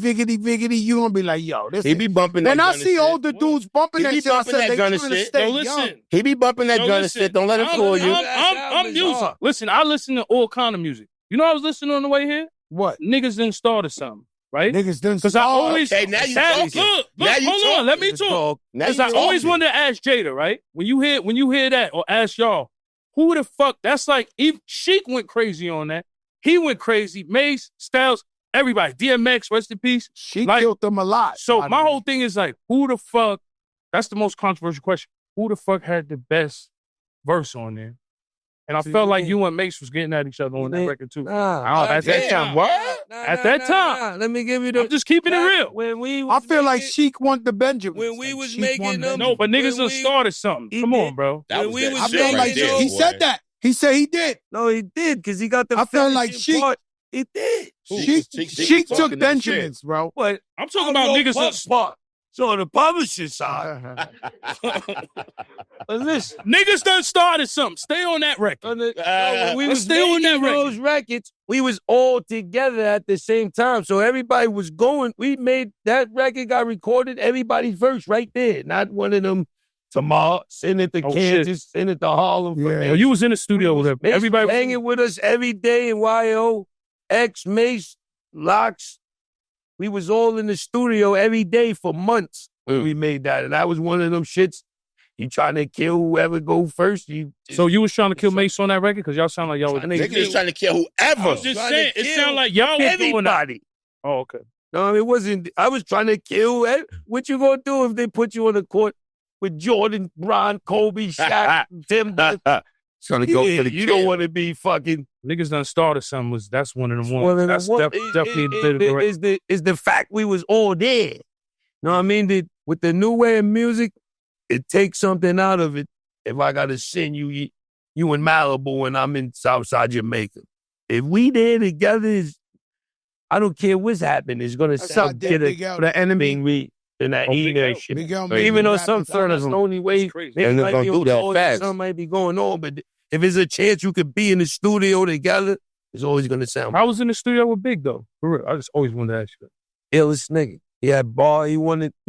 you gonna be like, yo, this. He be bumping that. And I Gunna see shit. older dudes bumping that shit. I said they trying to stay young. He be bumping that Gunna shit. Don't let him fool you. I'm music. Listen, I listen to all kind of music. You know I was listening on the way here? What? Niggas done started something, right? Niggas done Because I always... Okay, now you talking. Look, now you hold talking. on, let me talk. Because I always wanted to ask Jada, right? When you hear that, or ask y'all, who the fuck, that's like, Sheek went crazy on that. He went crazy. Mace, Styles, everybody. DMX, rest in peace. She like, killed them a lot. So my whole thing is like, who the fuck, that's the most controversial question. Who the fuck had the best verse on there? And I felt like you and Mace was getting at each other on that record too. At that time, what? At that time. Let me give you the. I'm just keeping it real. When I feel like Sheek won the Benjamin. When we was making them. No, but niggas done started something. Come on, bro. When we was I feel like he said that. He said he did. No, he did, because he got the. I feel like Sheek. He did. Sheek took Benjamins, bro. What? I'm talking about niggas part. So on the publishing side. But listen, niggas done started something. Stay on that record. When we was stay on that record. those records, we was all together at the same time. So everybody was going. We made that record, got recorded, everybody's verse right there. Not one of them tomorrow, send it to Kansas, send it to Harlem. Yeah. You was in the studio with him. Everybody hanging with us every day in YO, X, Mace, LOX. We was all in the studio every day for months when we made that. And that was one of them shits. You trying to kill whoever go first. So you was trying to kill Mace on that record? Because y'all sound like y'all was... Niggas trying to kill whoever. I'm just saying, it sound like y'all was doing that. Oh, okay. No, it wasn't... I was trying to kill... What you gonna do if they put you on the court with Jordan, Bron, Kobe, Shaq, Tim... trying to go to the You don't want to be fucking. Niggas done started something. That's one of them ones. That's definitely is the fact we was all there. You know what I mean? With the new way of music, it takes something out of it. If I got to send you in Malibu and I'm in Southside Jamaica. If we there together, I don't care what's happening. It's going to sound good for the enemy. And that shit. Even though some that's the only way. And they're going to do that fast. Something might be going on, but if there's a chance you could be in the studio together, it's always going to sound I was in the studio with Big, though. For real. I just always wanted to ask you that. Illest nigga. He had bar. He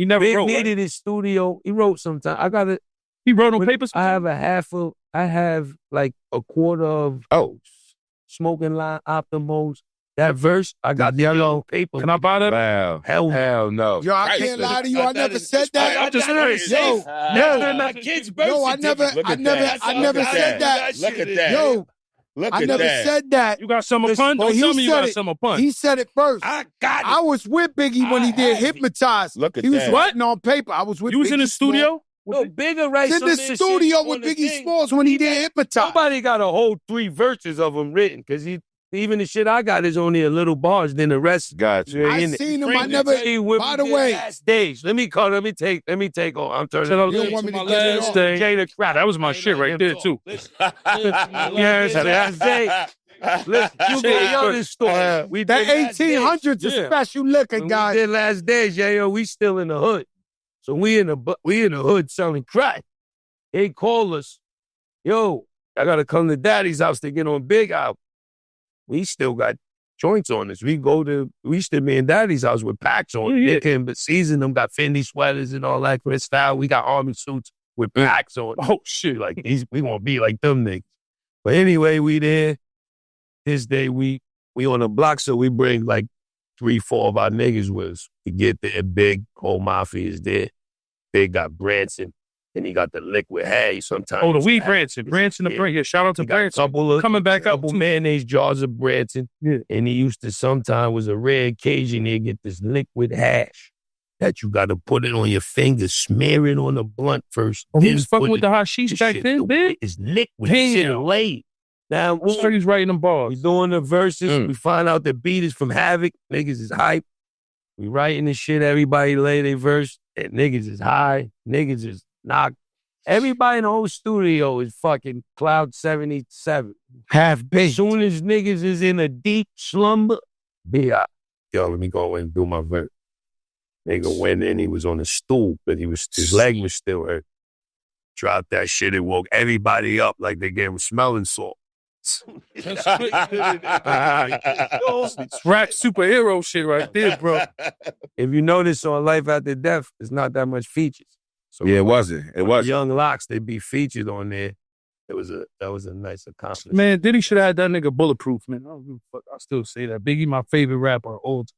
never Big wrote, needed his studio. He wrote sometime. I got it. He wrote on papers? I have like a quarter of Smoking Line Optimals. That verse, I got the yellow paper. Can I buy that? Wow. Hell no. Yo, I can't lie to you. I never said that. I'm just serious. Yo, my kid's birth I never said that. Look at that. Yo, I never said that. You got some of Pun? Don't tell me you got some of Pun. He said it first. I got it. I was with Biggie when he did Hypnotize. Look at he was that. writing on paper. I was with You was Biggie in the studio? No, Bigger writes in the studio with Biggie Smalls when he did Hypnotize. Somebody got a whole 3 verses of them written, because even the shit I got is only a little bars, then the rest. Gotcha. I seen him. I never. By the way, last days. Let me take. Oh, I'm turning. You don't want me to get it off. Jada crap. That was my shit right there too. Yes, last day. Listen, you know this story. We that did 1800s is special looking, guys. We did last days, Yayo. We still in the hood, so we in the hood selling crack. They call us, yo, I gotta come to Daddy's house to get on Big Out. We still got joints on us. We still be in Daddy's house with packs on. They can but season them, got Fendi sweaters and all that great style. We got army suits with packs on. Oh shit, like we won't be like them niggas. But anyway, we there. This day we on the block, so we bring like 3-4 of our niggas with us. We get there, Big, whole mafia is there. Big got Branson. Then he got the liquid hay sometimes. Oh, the weed Branson. Branson the brand. Yeah, shout out to Branson. Coming back up. Couple mayonnaise jars of Branson. Yeah. And he used to sometimes, was a rare occasion, he'd get this liquid hash that you got to put it on your finger, smear it on the blunt first. Oh, he was fucking with the hashish back then, Big? It's liquid. Shit laid. Now, he's writing them bars. We doing the verses. We find out the beat is from Havoc. Niggas is hype. We writing the shit. Everybody lay their verse. And niggas is high. Niggas is knocked. Everybody in the whole studio is fucking Cloud 77. Half baked. As soon as niggas is in a deep slumber, B.I. Yo, let me go and do my verse. Nigga went in, he was on a stool, but his leg was still hurt. Dropped that shit and woke everybody up like they gave him smelling salt. It's rap superhero shit right there, bro. If you notice on Life After Death, there's not that much features. So yeah, it wasn't. Young LOX, they'd be featured on there. That was a nice accomplishment. Man, Diddy should have had that nigga bulletproof, man. I don't give a fuck. I still say that. Biggie, my favorite rapper, old.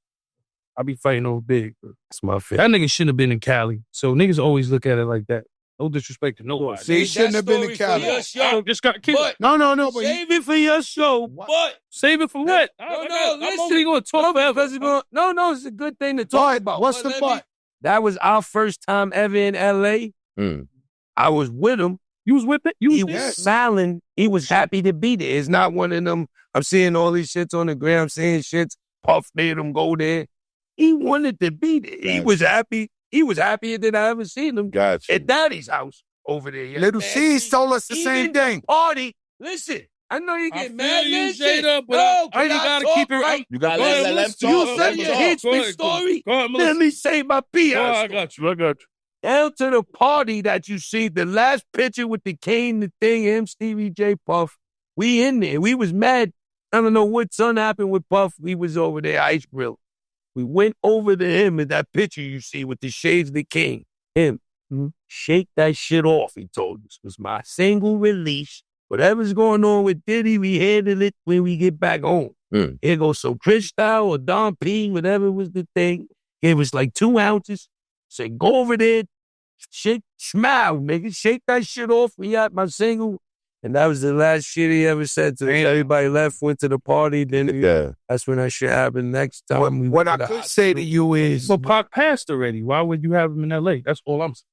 I be fighting over Big. Bro. That's my favorite. That nigga shouldn't have been in Cali. So niggas always look at it like that. No disrespect to nobody. See, he shouldn't have been in Cali. Just got keep it. No. But save it for your show. But save it for what? No, I'm only going to talk forever. No, it's a good thing to talk about. What's the but? That was our first time ever in L.A. I was with him. You was with it? He was smiling. He was happy to be there. It's not one of them, I'm seeing all these shits on the ground, saying shits, Puff made him go there. He wanted to be there. He was happy. He was happier than I ever seen him at Daddy's house over there. Little C's told us the same thing. Party. Listen, I know you get mad, Jada, but you gotta keep it right. You gotta let them talk. You said your hits story. Let me say my PR. I got you. Down to the party that you see, the last picture with the cane, the thing, him, Stevie J, Puff. We in there. We was mad. I don't know what son happened with Puff. We was over there, ice grill. We went over to him in that picture you see with the shades of the king. Him. Shake that shit off, he told us. It was my single release. Whatever's going on with Diddy, we handle it when we get back home. Here goes some Cristal or Don P, whatever was the thing. Gave us like 2 ounces. Said, go over there, shake, smile, nigga. Shake that shit off. We got my single. And that was the last shit he ever said to me. Everybody left, went to the party. Then that's when that shit happened. Next time. What I could say to you is... But Pac passed already. Why would you have him in L.A.? That's all I'm saying.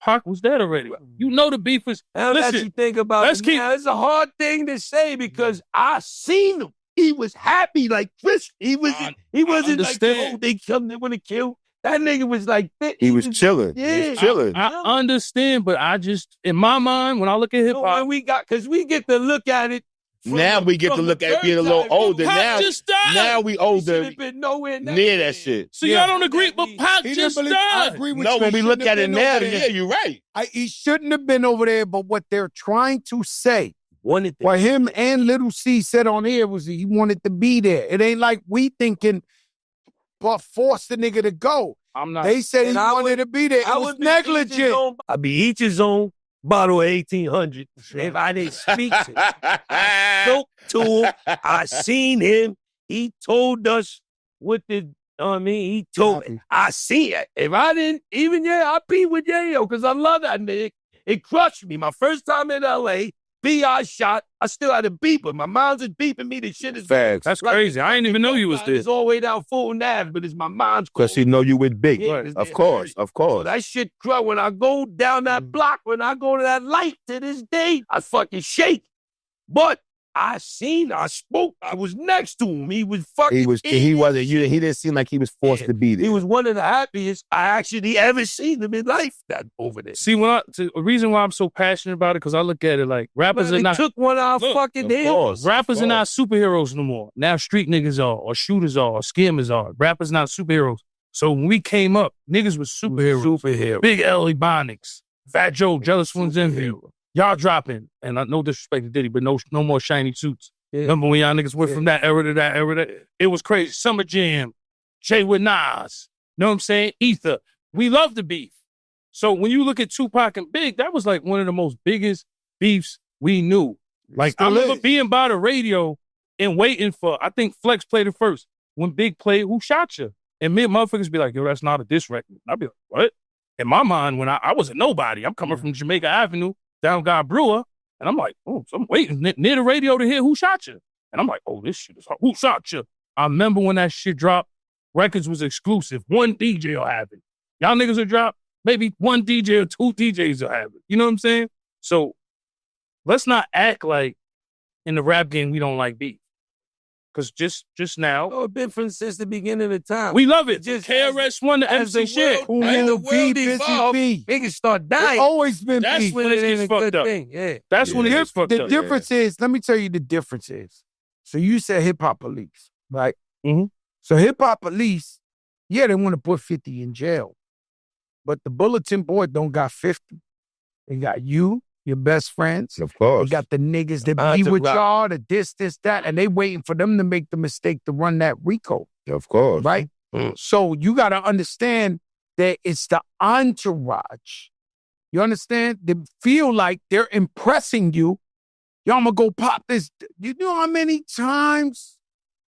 Pac was dead already. You know the beef was. Now that you think about it, now, it's a hard thing to say because I seen him. He was happy like Chris. He wasn't like, oh, they want to kill. That nigga was like, he was chilling. Yeah, he was chilling. I understand, but I just, in my mind, when I look at hip hop, because we get to look at it. Now we get to look at it being a little older. Now we older been nowhere near that shit. So y'all don't agree, but Pac just died. I agree with you. When we look at it now, yeah, you're right. He shouldn't have been over there, but what they're trying to say, what him and Little C said on here was he wanted to be there. It ain't like we thinking, but force the nigga to go. I'm not. They said he wanted to be there. It was negligent. I'd be each his own bottle of 1800 if I didn't speak to him. I spoke to him. I seen him. He told us what the, he told me. I see it. If I didn't, I beat with Yayo because I love that nigga. It crushed me. My first time in L.A., B.I. shot. I still had a beeper. My mom's is beeping me. The shit is facts. That's crazy. I didn't even know you was there. It's all the way down Fulton Ave, but it's my mom's. Because she know you with Big. Yeah, of course. So that shit crushed. When I go down that block, when I go to that light to this day, I fucking shake. But I spoke. I was next to him. He was fucking. He wasn't. He didn't seem like he was forced to be there. He was one of the happiest I actually ever seen him in life. That over there. See, the reason why I'm so passionate about it because I look at it like rappers are not. Took one of our fucking heroes. Rappers are not superheroes no more. Now street niggas are, or shooters are, or scammers are. Rappers not superheroes. So when we came up, niggas was superheroes. Big L. Ebonics, Fat Joe, Jealous One's Envy. Y'all dropping, and no disrespect to Diddy, but no more shiny suits. Yeah. Remember when y'all niggas went from that era to that era? It was crazy. Summer Jam, Jay with Nas, know what I'm saying? Ether. We love the beef. So when you look at Tupac and Big, that was like one of the most biggest beefs we knew. Like I remember being by the radio and waiting for, I think Flex played it first. When Big played, Who Shot Ya? And me and motherfuckers be like, yo, that's not a diss record. I'd be like, what? In my mind, when I was a nobody, I'm coming from Jamaica Avenue, down God Brewer, and I'm like, oh, so I'm waiting near the radio to hear Who Shot Ya? And I'm like, oh, this shit is hard. Who Shot Ya? I remember when that shit dropped, records was exclusive. One DJ will have it. Y'all niggas will drop, maybe one DJ or two DJs will have it. You know what I'm saying? So let's not act like in the rap game we don't like beef. Because just now. Oh, it's been from since the beginning of time. We love it. Just KRS-One, the MC shit. As the world evolved, niggas start dying. It's always been That's beef. when it gets fucked up. Yeah. That's when it gets fucked The up. difference is, let me tell you the difference is. So you said hip-hop police, right? Mm-hmm. So hip-hop police, yeah, they want to put 50 in jail. But the bulletin board don't got 50. They got you, your best friends. Of course. They got the niggas that be with y'all, the this, that, and they waiting for them to make the mistake to run that RICO. Of course. Right? So you got to understand that it's the entourage. You understand? They feel like they're impressing you. Y'all, I'm going to go pop this. You know how many times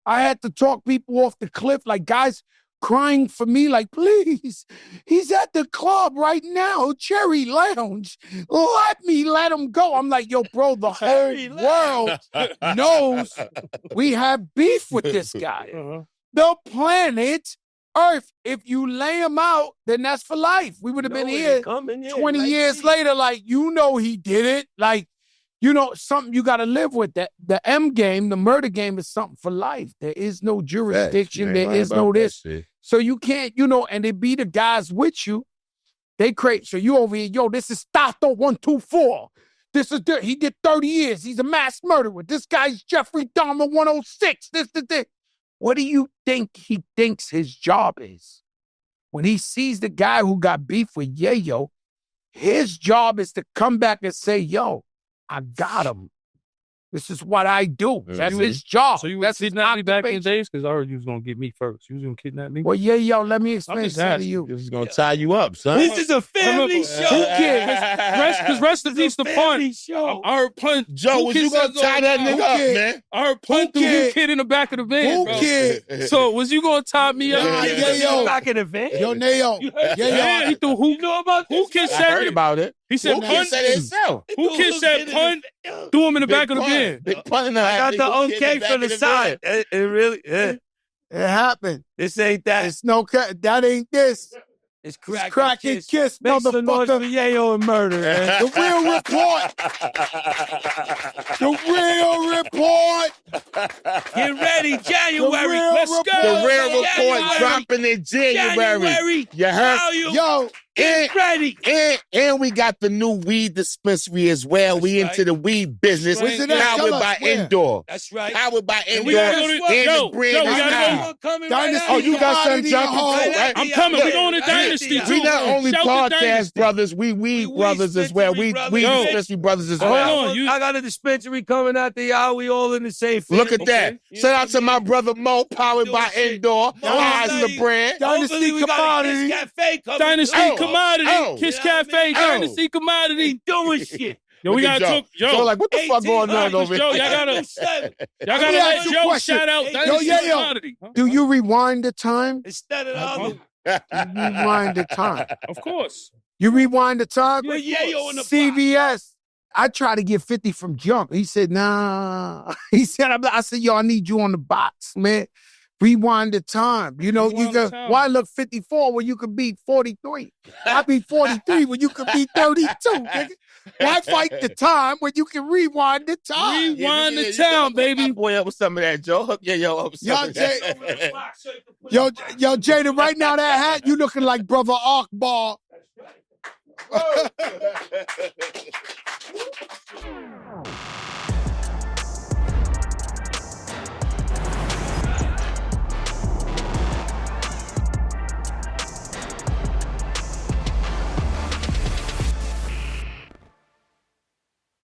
I had to talk people off the cliff, like guys crying for me, like, please, he's at the club right now, Cherry Lounge. Let him go. I'm like, yo, bro, the whole world knows we have beef with this guy. The planet Earth, if you lay him out, then that's for life. We would have been here 20 years later, like, you know he did it. Like, you know, something you got to live with. That the M game, the murder game is something for life. There is no jurisdiction. There is no this. So you can't, you know, and they be the guys with you. They create, so you over here, yo, this is Stato 124. This is, he did 30 years. He's a mass murderer. This guy's Jeffrey Dahmer 106. This. What do you think he thinks his job is? When he sees the guy who got beef with Yayo, his job is to come back and say, yo, I got him. This is what I do. That's his job. So you was kidnap me back in the days? Because I heard you was going to get me first. You was going to kidnap me? Well, yeah, yo, let me explain something to you. This is going to tie you up, son. This is a family show. Who cares? Because rest in peace to Pun. I heard Pun. Joe, was you going to tie that nigga up, man? I heard Pun threw Whoo Kid in the back of the van, bro. Kid? So was you going to tie me up? Yo. Back in the van? Yo, Nayo. Yeah, he threw Who know about Who Kid said I heard about it. He said Pun said it himself. Who Kid said Pun threw him in the back of the van. Big Pun in the I got the okay from the side. It really, It happened. this ain't that. It's no, that ain't this. It's Crack and Kiss, Make some noise for motherfucker. Yayo and Murda, man. The real report. The real report. Get ready, January. Let's go. The real report January. dropping in January. You heard? Yo, Get ready. And we got the new weed dispensary as well. That's we right. into the weed business. Where's it at? Powered Tell us by where. Indoor. That's right. Powered by Indoor. we gotta go to- And Joe, the brand Joe, we is gotta out. go. Coming Dynasty. Oh, you got some Commodity jumping hall. too, right? I'm coming. Look, We going to Dynasty, too. we not only Shout to podcast Dynasty. brothers, we weed We brothers as well. We brothers. weed Yo. dispensary brothers as Hold well. on. I got a dispensary coming out the y'all. We all in the same family. Look at that. Shout out to my brother Mo, powered Doing by shit. Indoor. Mo, Eyes Lighty. the brand. Dynasty Hopefully we got a Commodity. Kiss Cafe coming. Dynasty Oh, Commodity, oh. Kiss You know what I Cafe, mean? Dynasty Commodity. We doing shit. Yo, we Look at gotta Joe. talk. Yo, Joe, like, what the fuck 18 going on hours, over Joe, here? y'all gotta me let ask you a Joe question. shout out Yo, Dynasty Yayo. Commodity. Do you rewind the time? Instead of the other. You rewind the time. Of course. You rewind the time? You're Yayo in the CVS. I tried to get 50 from Jump. He said, nah. He said, I said, yo, I need you on the box, man. Rewind the time. You know, Rewind you the go, time. why look 54 when you could beat 43? Why be 43 when you could be 32, nigga? Why fight the time when you can rewind the time? Rewind the town, baby. Boy, up with some of that, Joe. Hook yo up with some Y'all of that. Yo, Jada, right now that hat, you looking like Brother Akbar.